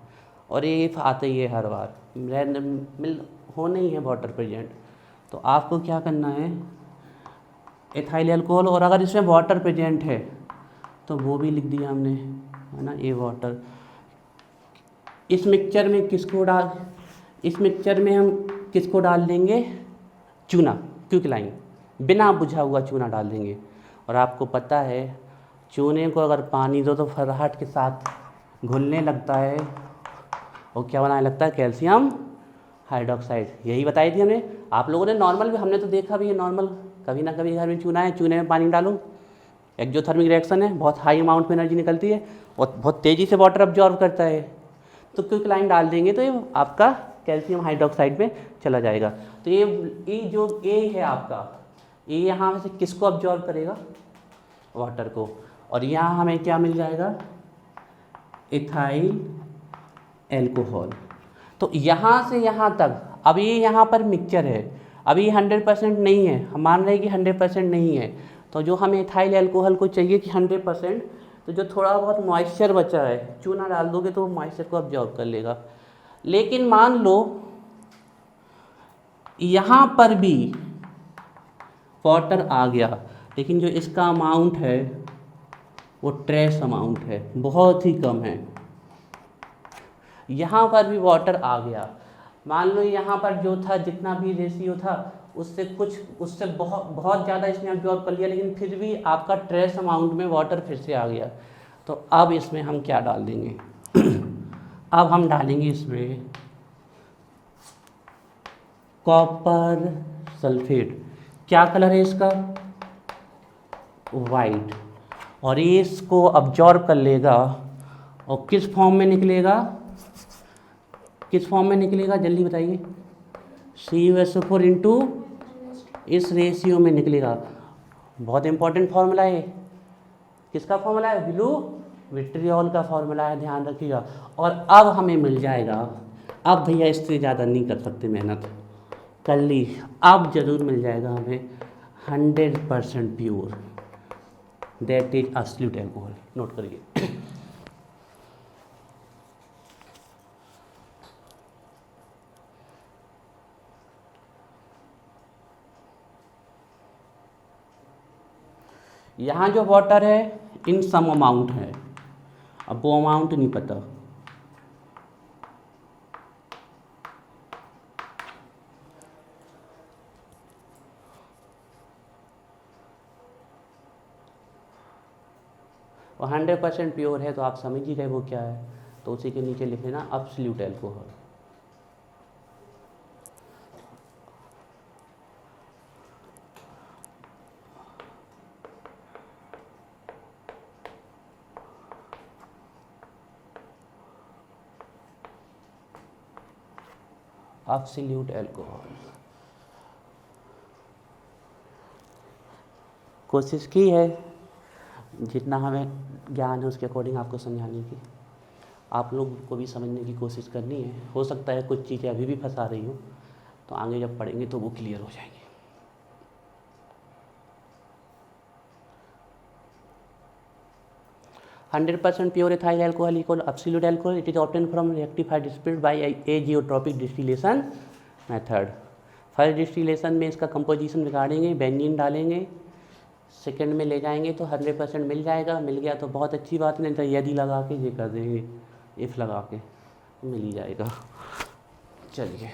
और ये इफ़ आते ही है हर बार, मिल हो नहीं है वाटर प्रेजेंट, तो आपको क्या करना है इथाइल एल्कोहल, और अगर इसमें वाटर प्रेजेंट है तो वो भी लिख दिया हमने, है ना, ये वाटर। इस मिक्सचर में किसको डाल, इस मिक्सचर में हम किसको डाल देंगे, चूना, क्विकलाइन, बिना बुझा हुआ चूना डाल देंगे। और आपको पता है चूने को अगर पानी दो तो फराहट के साथ घुलने लगता है और क्या बनाने लगता है, कैल्शियम हाइड्रोक्साइड। यही बताई थी हमने, आप लोगों ने नॉर्मल भी, हमने तो देखा भी है नॉर्मल, कभी ना कभी घर में चूना है, चूने में पानी डालूं, एक्जोथर्मिक रिएक्शन है, बहुत हाई अमाउंट में एनर्जी निकलती है और बहुत तेज़ी से वाटर अब्जॉर्व करता है, तो क्विकलाइन डाल देंगे तो ये आपका कैल्शियम हाइड्रोक्साइड में चला जाएगा। तो ये जो ए है आपका, ये यहाँ से किसको अब्जॉर्व करेगा, वाटर को, और यहाँ हमें क्या मिल जाएगा, इथाइल एल्कोहल। तो यहाँ से यहाँ तक, अब ये यहाँ पर मिक्सचर है, अभी 100% नहीं है, हम मान रहे हैं कि 100% नहीं है, तो जो हमें इथाइल एल्कोहल को चाहिए कि 100%, तो जो थोड़ा बहुत मॉइस्चर बचा है, चूना डाल दोगे तो वो मॉइस्चर को अब्जॉर्ब कर लेगा। लेकिन मान लो यहाँ पर भी वाटर आ गया, लेकिन जो इसका अमाउंट है वो ट्रेस अमाउंट है, बहुत ही कम है। यहाँ पर भी वाटर आ गया, मान लो यहाँ पर जो था जितना भी रेशियो था उससे बहुत ज़्यादा इसने अब्जॉर्ब कर लिया, लेकिन फिर भी आपका ट्रेस अमाउंट में वाटर फिर से आ गया। तो अब इसमें हम क्या डाल देंगे अब हम डालेंगे इसमें कॉपर सल्फेट। क्या कलर है इसका, वाइट, और ये इसको अब्जॉर्ब कर लेगा और किस फॉर्म में निकलेगा, किस फॉर्म में निकलेगा जल्दी बताइए, CuSO4 इंटू इस रेशियो में निकलेगा। बहुत इंपॉर्टेंट फार्मूला है, किसका फार्मूला है, ब्लू विट्रियोल का फार्मूला है, ध्यान रखिएगा। और अब हमें मिल जाएगा, अब भैया इससे ज़्यादा नहीं कर सकते मेहनत, कर ली, अब ज़रूर मिल जाएगा हमें 100% pure, that is absolute alcohol. Note करिए यहाँ जो वाटर है इन सम अमाउंट है, अब वो अमाउंट नहीं पता, और 100% प्योर है तो आप समझ ही गए वो क्या है, तो उसी के नीचे लिख लेना एब्सोल्यूट एल्कोहल। Absolute alcohol. कोशिश की है जितना हमें ज्ञान है उसके अकॉर्डिंग आपको समझाने की, आप लोग को भी समझने की कोशिश करनी है। हो सकता है कुछ चीज़ें अभी भी फंसा रही हूँ, तो आगे जब पढ़ेंगे तो वो क्लियर हो जाएंगे। "100% pure ethyl alcohol equal absolute alcohol. It is obtained from rectified spirit by azeotropic distillation method." First distillation में इसका कंपोजिशन बिगाड़ेंगे, बेंजीन डालेंगे, सेकंड में ले जाएंगे तो 100% मिल जाएगा। मिल गया तो बहुत अच्छी बात, नहीं तो यदि लगा के ये कर देंगे, इफ़ लगा के मिल ही जाएगा। चलिए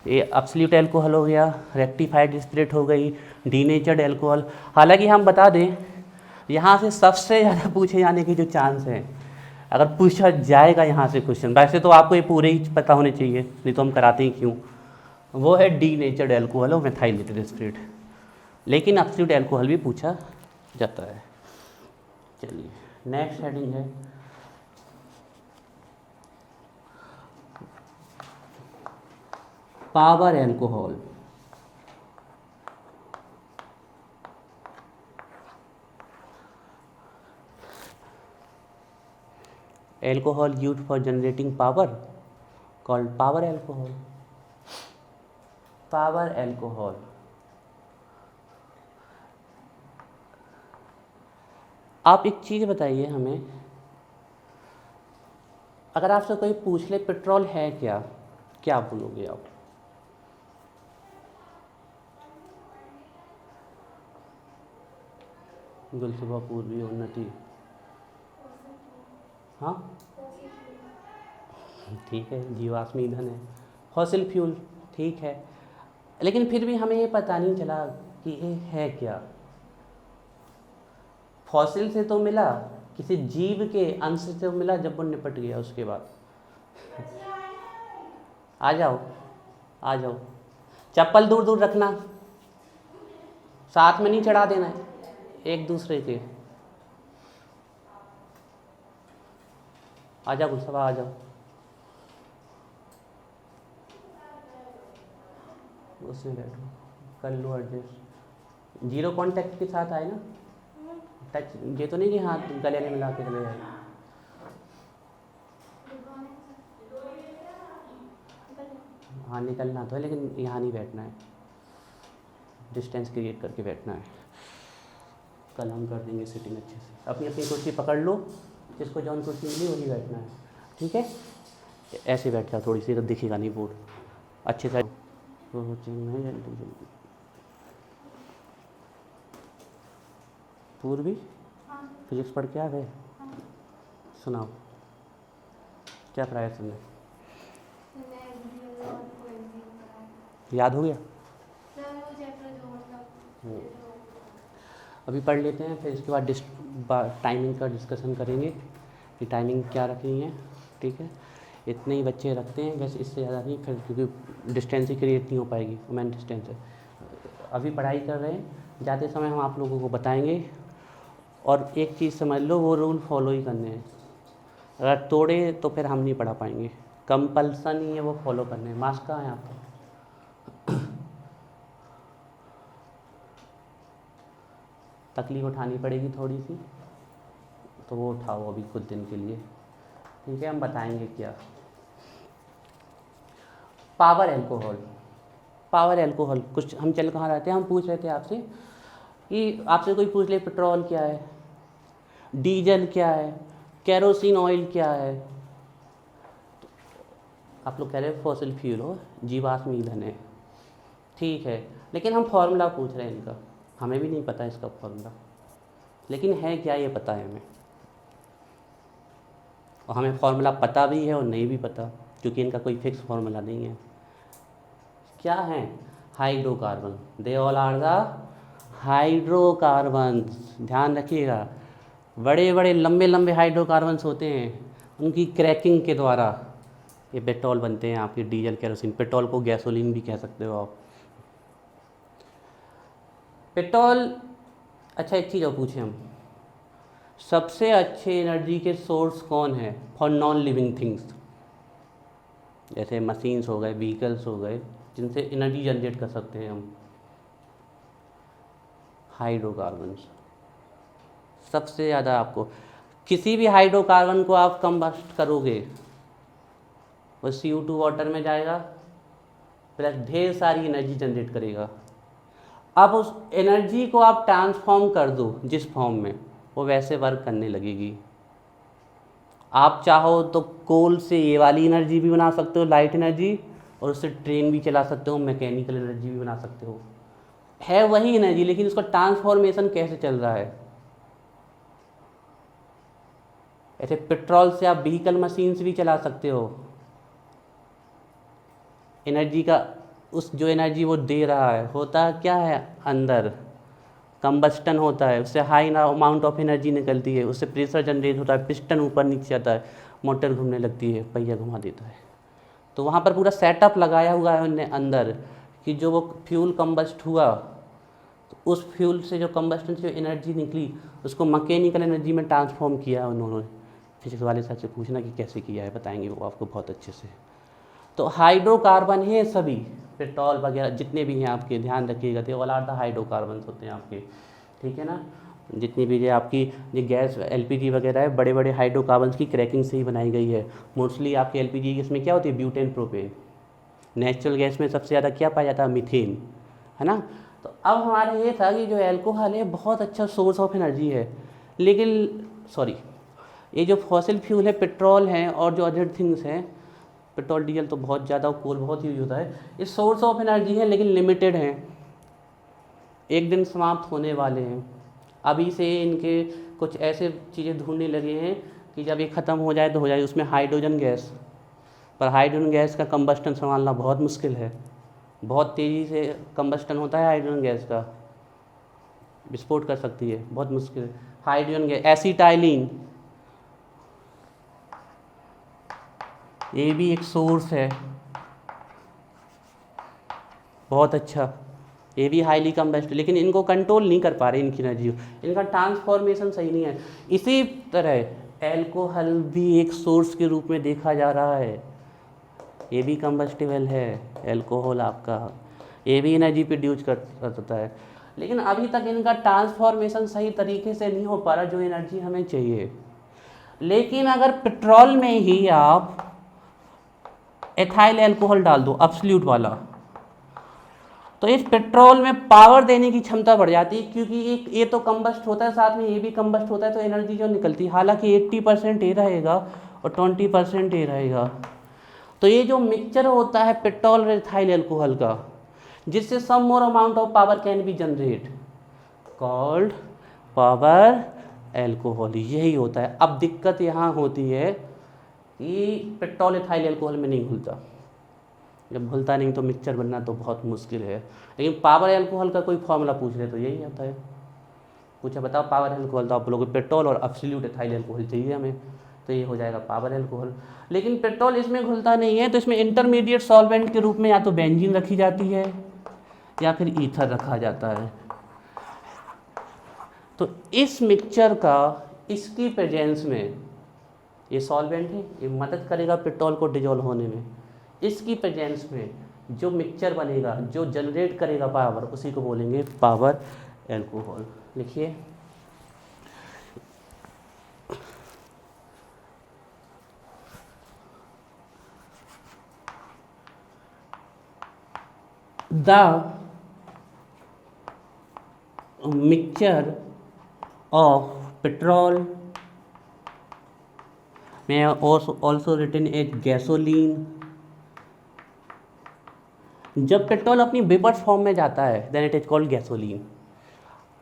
ये एब्सोल्यूट अल्कोहल हो गया, रेक्टिफाइड स्पिरिट हो गई, डीनेचर्ड अल्कोहल। हालांकि हम बता दें, यहाँ से सबसे ज़्यादा पूछे जाने की जो चांस है, अगर पूछा जाएगा यहाँ से क्वेश्चन, वैसे तो आपको ये पूरे ही पता होने चाहिए, नहीं तो हम कराते ही क्यों, वो है डीनेचर्ड अल्कोहल और मेथाइलेटेड स्पिरिट। लेकिन एब्सोल्यूट अल्कोहल भी पूछा जाता है। चलिए नेक्स्ट हेडिंग है power alcohol. Alcohol used for generating power called power alcohol. Power alcohol. आप एक चीज़ बताइए हमें, अगर आपसे कोई पूछ ले पेट्रोल है क्या, क्या बोलोगे आप? गुलसुबा, पूर्वी, उन्नति, हाँ ठीक है, जीवाश्म ईंधन है, फॉसिल फ्यूल, ठीक है। लेकिन फिर भी हमें ये पता नहीं चला कि ये है क्या। फॉसिल से तो मिला, किसी जीव के अंश से तो मिला, जब वो निपट गया उसके बाद। आ जाओ आ जाओ, चप्पल दूर दूर रखना, साथ में नहीं चढ़ा देना है एक दूसरे के। आ जाओ गुलसबा, आ जाओ, उसमें बैठो, कर लो एडजस्ट। जीरो कांटेक्ट के साथ आए ना, टच, ये तो नहीं कि हाथ गले में मिला के चले जाए। हाँ निकलना तो है, लेकिन यहाँ नहीं बैठना है, डिस्टेंस क्रिएट करके बैठना है। कल हम कर देंगे सिटिंग अच्छे से। अपनी अपनी कुर्सी पकड़ लो, जिसको जौन कुर्सी मिली वही बैठना है, ठीक है। ऐसे बैठ जाओ, थोड़ी सी तो दिखेगा नहीं बोर्ड अच्छे से। पूर्वी फिजिक्स पढ़ के आ गए? सुनाओ, क्या पढ़ाया तुमने? याद हो गया? अभी पढ़ लेते हैं, फिर इसके बाद टाइमिंग का डिस्कशन करेंगे कि टाइमिंग क्या रखनी है, ठीक है। इतने ही बच्चे रखते हैं, वैसे इससे ज़्यादा नहीं, फिर क्योंकि डिस्टेंस ही क्रिएट नहीं हो पाएगी, वुमेन डिस्टेंस है। अभी पढ़ाई कर रहे हैं, जाते समय हम आप लोगों को बताएंगे। और एक चीज़ समझ लो, वो रूल फॉलो ही करने हैं, अगर तोड़े तो फिर हम नहीं पढ़ा पाएंगे। कंपल्सन ही है वो फॉलो करने हैं। मास्क कहाँ है आपका? तकलीफ उठानी पड़ेगी थोड़ी सी, तो वो उठाओ अभी कुछ दिन के लिए, ठीक है। हम बताएंगे क्या। पावर अल्कोहल, पावर अल्कोहल, कुछ हम चल कहाँ रहते हैं, हम पूछ रहे थे आपसे कि आपसे कोई पूछ ले पेट्रोल क्या है, डीजल क्या है, केरोसिन ऑयल क्या है, तो आप लोग कह रहे हो फॉसिल फ्यूल हो, जीवाश्म ईंधन है, ठीक है। लेकिन हम फॉर्मूला पूछ रहे हैं इनका, हमें भी नहीं पता इसका फॉर्मूला, लेकिन है क्या ये पता है हमें। और हमें फॉर्मूला पता भी है और नहीं भी पता, क्योंकि इनका कोई फिक्स फॉर्मूला नहीं है। क्या है? Hydrocarbon, they all are the hydrocarbons. ध्यान रखिएगा, बड़े बड़े लंबे लंबे हाइड्रोकार्बन्स होते हैं, उनकी क्रैकिंग के द्वारा ये पेट्रोल बनते हैं आपके, डीजल, केरोसिन। पेट्रोल को गैसोलीन भी कह सकते हो आप। पेट्रोल, अच्छा एक चीज़ और पूछें हम, सबसे अच्छे एनर्जी के सोर्स कौन है फॉर नॉन लिविंग थिंग्स? जैसे मशीन्स हो गए, व्हीकल्स हो गए, जिनसे एनर्जी जनरेट कर सकते हैं हम। हाइड्रोकार्बन्स सबसे ज़्यादा। आपको किसी भी हाइड्रोकार्बन को आप कंबस्ट करोगे, वो CO2 वाटर में जाएगा, प्लस ढेर सारी एनर्जी जनरेट करेगा। अब उस एनर्जी को आप ट्रांसफॉर्म कर दो जिस फॉर्म में, वो वैसे वर्क करने लगेगी। आप चाहो तो कोल से ये वाली एनर्जी भी बना सकते हो, लाइट एनर्जी, और उससे ट्रेन भी चला सकते हो, मैकेनिकल एनर्जी भी बना सकते हो। है वही एनर्जी, लेकिन उसका ट्रांसफॉर्मेशन कैसे चल रहा है। ऐसे पेट्रोल से आप व्हीकल, मशीन्स भी चला सकते हो। एनर्जी का उस जो एनर्जी वो दे रहा है, होता क्या है, अंदर कंबस्टन होता है, उससे हाई अमाउंट ऑफ एनर्जी निकलती है, उससे प्रेशर जनरेट होता है, पिस्टन ऊपर नीचे जाता है, मोटर घूमने लगती है, पहिया घुमा देता है। तो वहाँ पर पूरा सेटअप लगाया हुआ है उन्होंने अंदर कि जो वो फ्यूल कंबस्ट हुआ, तो उस फ्यूल से जो कंबस्टन से एनर्जी निकली उसको मैकेनिकल एनर्जी में ट्रांसफॉर्म किया उन्होंने। फिजिक्स वाले साहब से पूछना कि कैसे किया है, बताएंगे वो आपको बहुत अच्छे से। तो हाइड्रोकार्बन है सभी, पेट्रोल वगैरह जितने भी हैं आपके, ध्यान रखिएगा, तो ऑल आर द हाइड्रोकार्बन होते हैं आपके, ठीक है ना। जितनी भी ये आपकी ये गैस एलपीजी वगैरह है, बड़े बड़े हाइड्रोकार्बन्स की क्रैकिंग से ही बनाई गई है। मोस्टली आपकी एलपीजी इसमें क्या होती है, ब्यूटेन प्रोपेन। नेचुरल गैस में सबसे ज़्यादा क्या पाया जाता है, मीथेन, है ना। तो अब हमारा ये था कि जो एल्कोहल है बहुत अच्छा सोर्स ऑफ एनर्जी है, लेकिन सॉरी ये जो फॉसिल फ्यूल है, पेट्रोल हैं और जो अदर थिंग्स हैं, पेट्रोल डीजल तो बहुत ज़्यादा, कोल बहुत यूज होता है, ये सोर्स ऑफ एनर्जी है लेकिन लिमिटेड हैं, एक दिन समाप्त होने वाले हैं। अभी से इनके कुछ ऐसे चीज़ें ढूंढने लगे हैं कि जब ये ख़त्म हो जाए तो हो जाए, उसमें हाइड्रोजन गैस, पर हाइड्रोजन गैस का कंबस्टन संभालना बहुत मुश्किल है, बहुत तेज़ी से कंबस्टन होता है हाइड्रोजन गैस का, विस्फोट कर सकती है, बहुत मुश्किल है। हाइड्रोजन गैस, एसिटाइलिन, ये भी एक सोर्स है बहुत अच्छा, ये भी हाईली कंबस्ट, लेकिन इनको कंट्रोल नहीं कर पा रहे, इनकी एनर्जी, इनका ट्रांसफॉर्मेशन सही नहीं है। इसी तरह एल्कोहल भी एक सोर्स के रूप में देखा जा रहा है, ये भी कंबस्टिबल है एल्कोहल आपका, ये भी एनर्जी प्रोड्यूस करता है, लेकिन अभी तक इनका ट्रांसफॉर्मेशन सही तरीके से नहीं हो पा रहा जो एनर्जी हमें चाहिए। लेकिन अगर पेट्रोल में ही आप एथाइल एल्कोहल डाल दो, एब्सोल्यूट वाला, तो इस पेट्रोल में पावर देने की क्षमता बढ़ जाती है, क्योंकि ये तो कंबस्ट होता है, साथ में ये भी कंबस्ट होता है, तो एनर्जी जो निकलती है, हालांकि 80% ये रहेगा और 20% ये रहेगा। तो ये जो मिक्सचर होता है पेट्रोल और एथाइल एल्कोहल का, जिससे some more amount of power can be generate, called power alcohol, यही होता है। अब दिक्कत यहाँ होती है कि पेट्रोल एथाइल एल्कोहल में नहीं घुलता, जब घुलता नहीं तो मिक्सचर बनना तो बहुत मुश्किल है। लेकिन पावर एल्कोहल का कोई फॉर्मूला पूछ ले तो यही आता है, पूछा बताओ पावर एल्कोहल, तो आप लोग पेट्रोल और एब्सोल्यूट एथाइल एल्कोहल चाहिए हमें, तो ये हो जाएगा पावर एल्कोहल। लेकिन पेट्रोल इसमें घुलता नहीं है, तो इसमें इंटरमीडिएट सॉल्वेंट के रूप में या तो बेंजीन रखी जाती है या फिर ईथर रखा जाता है। तो इस मिक्सचर का, इसकी प्रेजेंस में, ये सॉल्वेंट है, ये मदद करेगा पेट्रोल को डिजोल्व होने में, इसकी प्रेजेंस में जो मिक्सचर बनेगा, जो जनरेट करेगा पावर, उसी को बोलेंगे पावर एल्कोहल। लिखिए, the mixture of petrol may also written as gasoline, जब पेट्रोल अपनी वेपर्स फॉर्म में जाता है then it is called gasoline.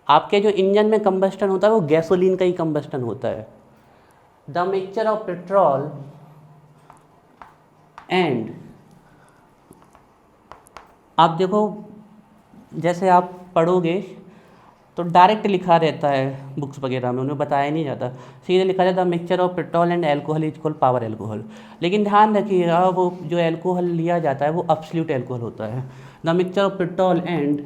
आपके जो इंजन में कंबस्टन होता है वो गैसोलीन का ही कंबस्टन होता है। The mixture of petrol and, आप देखो जैसे आप पढ़ोगे तो डायरेक्ट लिखा रहता है बुक्स वगैरह में, उन्हें बताया नहीं जाता, सीधे लिखा जाता है mixture of petrol and alcohol is called power alcohol. लेकिन ध्यान रखिएगा वो जो एल्कोहल लिया जाता है वो एब्सोल्यूट एल्कोहल होता है। The mixture of petrol and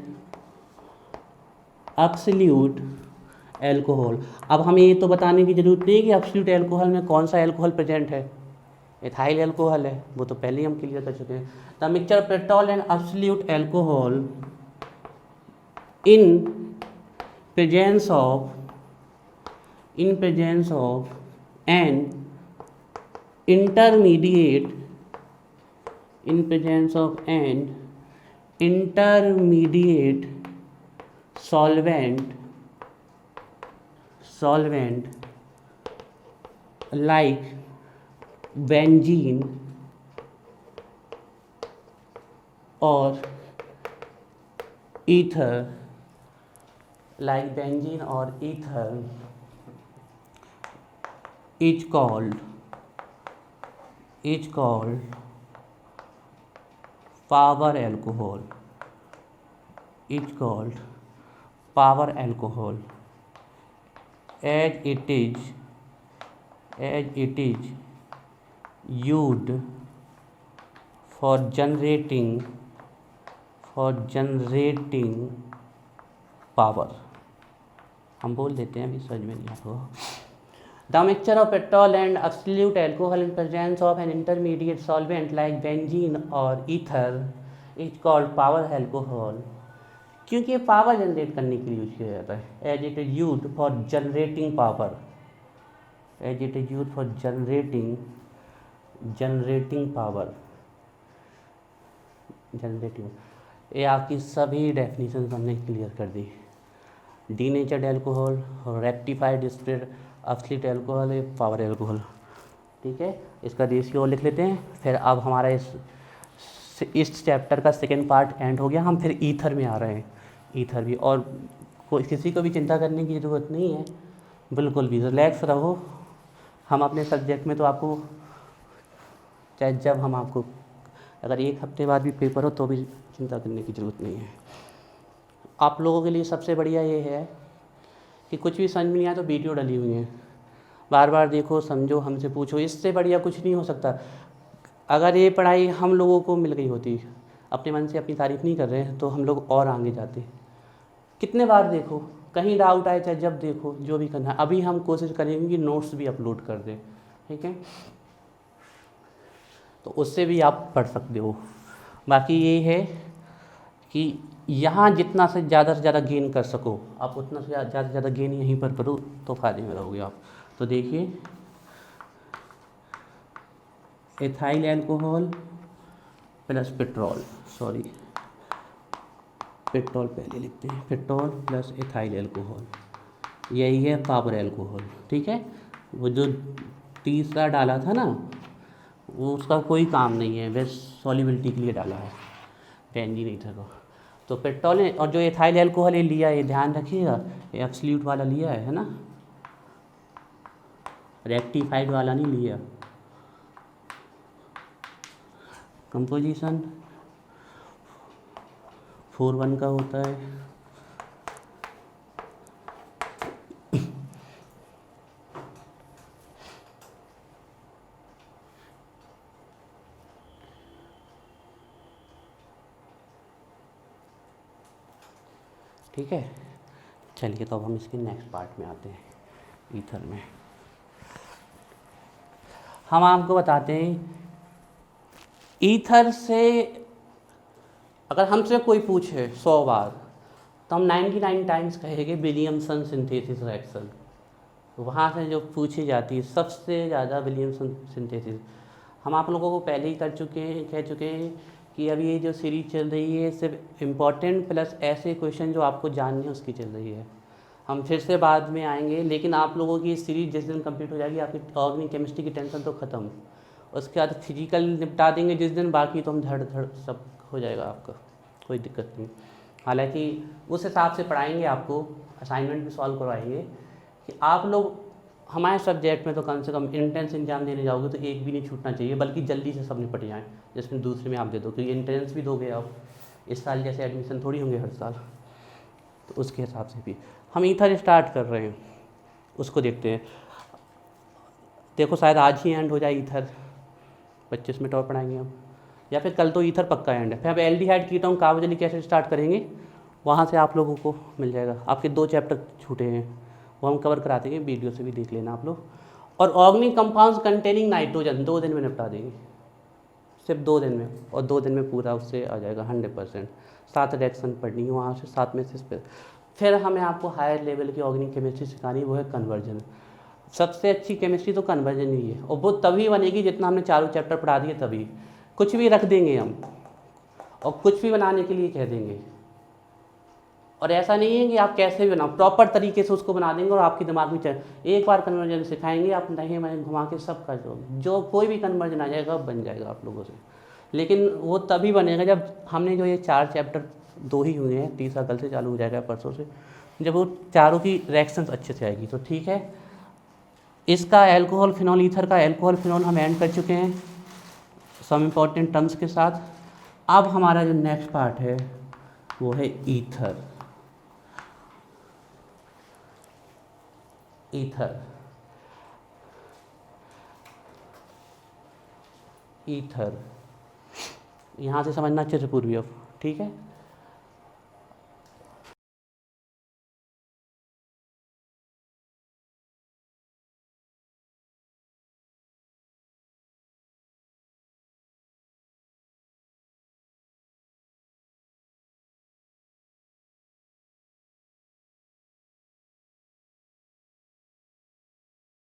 absolute alcohol. अब हमें ये तो बताने की जरूरत नहीं है कि एब्सोल्यूट एल्कोहल में कौन सा एल्कोहल प्रेजेंट है, एथाइल एल्कोहल है, वो तो पहले ही हम क्लियर कर चुके हैं। The mixture of petrol and absolute alcohol in presence of an intermediate solvent like benzene or ether, is called power alcohol is called power alcohol as it is used for generating power। हम बोल देते हैं, अभी समझ में नहीं आपको। The mixture of petrol and absolute alcohol in presence of an intermediate solvent like benzene or ether is called power alcohol। क्योंकि ये पावर जनरेट करने के लिए यूज किया जाता है। As it is used for generating power, as it is used for generating power, ये आपकी सभी डेफिनेशन हमने क्लियर कर दी। Denatured alcohol, rectified spirit, absolute alcohol, power alcohol. ठीक है, इसका रेशियो लिख लेते हैं। फिर अब हमारा इस चैप्टर का सेकेंड पार्ट एंड हो गया। हम फिर ईथर में आ रहे हैं। ईथर भी, और किसी को भी चिंता करने की ज़रूरत नहीं है, बिल्कुल भी रिलैक्स रहो। हम अपने सब्जेक्ट में तो आपको चाहे जब हम आपको अगर एक हफ्ते बाद भी पेपर हो तो भी चिंता करने की ज़रूरत नहीं है। आप लोगों के लिए सबसे बढ़िया ये है कि कुछ भी समझ में नहीं आया तो वीडियो डली हुई है, बार बार देखो, समझो, हमसे पूछो। इससे बढ़िया कुछ नहीं हो सकता। अगर ये पढ़ाई हम लोगों को मिल गई होती, अपने मन से अपनी तारीफ़ नहीं कर रहे हैं, तो हम लोग और आगे जाते। कितने बार देखो, कहीं डाउट आए चाहे जब देखो, जो भी करना है। अभी हम कोशिश करेंगे कि नोट्स भी अपलोड कर दें, ठीक है, तो उससे भी आप पढ़ सकते हो। बाकी ये है कि यहाँ जितना से ज़्यादा गेन कर सको आप, उतना से ज़्यादा गेन यहीं पर करो तो फायदे में रहोगे आप। तो देखिए, ethyl alcohol plus petrol, petrol पहले लिखते हैं, पेट्रोल प्लस एथाइल एल्कोहल, यही है पावर एल्कोहल। ठीक है, वो जो तीसरा डाला था ना, वो उसका कोई काम नहीं है, बस सॉल्युबिलिटी के लिए डाला है, बेंजीन ईथर को। तो पेट्रोल और जो एथाइल एल्कोहल ये लिया, ये ध्यान रखिएगा, ये एब्सोल्यूट वाला लिया है ना, रेक्टिफाइड वाला नहीं लिया। कंपोजिशन 4:1 का होता है। ठीक है, चलिए तो अब हम इसके नेक्स्ट पार्ट में आते हैं, ईथर में। हम आपको बताते हैं ईथर से अगर हमसे कोई पूछे 100 बार, तो हम 99 टाइम्स कहेंगे विलियमसन सिंथेसिस रिएक्शन। वहाँ से जो पूछी जाती है सबसे ज़्यादा विलियमसन सिंथेसिस। हम आप लोगों को पहले ही कह चुके हैं कि अब ये जो सीरीज चल रही है सिर्फ इम्पॉर्टेंट प्लस ऐसे क्वेश्चन जो आपको जानने हैं उसकी चल रही है। हम फिर से बाद में आएंगे, लेकिन आप लोगों की सीरीज जिस दिन कंप्लीट हो जाएगी, आपकी ऑर्गेनिक केमिस्ट्री की टेंशन तो ख़त्म। उसके बाद फिजिकल निपटा देंगे जिस दिन, बाकी तो हम धड़ सब हो जाएगा आपका, कोई दिक्कत नहीं। हालांकि उस हिसाब से पढ़ाएंगे, आपको असाइनमेंट भी सॉल्व करवाएंगे कि आप लोग हमारे सब्जेक्ट में तो कम से कम एंट्रेंस एग्जाम देने जाओगे तो एक भी नहीं छूटना चाहिए, बल्कि जल्दी से सब निपट जाएँ, जिसमें दूसरे में आप दे दो, क्योंकि एंट्रेंस भी दोगे आप। इस साल जैसे एडमिशन थोड़ी होंगे हर साल, तो उसके हिसाब से भी हम ईथर स्टार्ट कर रहे हैं, उसको देखते हैं। देखो शायद आज ही एंड हो जाए ईथर, 25 मिनट और पढ़ाएंगे हम, या फिर कल तो ईथर पक्का एंड है। फिर अब एल्डिहाइड कीटोन कार्बोनिलिक एसिड स्टार्ट करेंगे, वहाँ से आप लोगों को मिल जाएगा। आपके 2 चैप्टर छूटे हैं, वो हम कवर करा देंगे, वीडियो से भी देख लेना आप लोग। और ऑर्गेनिक कंपाउंड्स कंटेनिंग नाइट्रोजन 2 दिन में निपटा देंगे, सिर्फ 2 दिन में, और 2 दिन में पूरा उससे आ जाएगा 100%। 7 रिएक्शन पढ़नी है वहाँ से, 7 में से फिर हमें आपको हायर लेवल की ऑर्गेनिक केमिस्ट्री सिखानी, वो है कन्वर्जन। सबसे अच्छी केमिस्ट्री तो कन्वर्जन ही है, और वो तभी बनेगी जितना हमने चारों चैप्टर पढ़ा दिए तभी। कुछ भी रख देंगे हम और कुछ भी बनाने के लिए कह देंगे, और ऐसा नहीं है कि आप कैसे भी बनाओ, प्रॉपर तरीके से उसको बना देंगे और आपके दिमाग में चल। एक बार कन्वर्जन सिखाएंगे आप, नहीं मैं घुमा के सब कर जो कोई भी कन्वर्जन आ जाएगा बन जाएगा आप लोगों से। लेकिन वो तभी बनेगा जब हमने जो ये 4 चैप्टर 2 ही हुए हैं, तीसरा कल से चालू हो जाएगा, परसों से, जब वो चारों की रिएक्शंस अच्छे से आएगी तो ठीक है। इसका एल्कोहल फिनॉल ईथर का एल्कोहल फिनॉल हम एंड कर चुके हैं सम इम्पॉर्टेंट टर्म्स के साथ। अब हमारा जो नेक्स्ट पार्ट है वो है ईथर। ईथर ईथर यहाँ से समझना अच्छे से पूर्वी अब, ठीक है।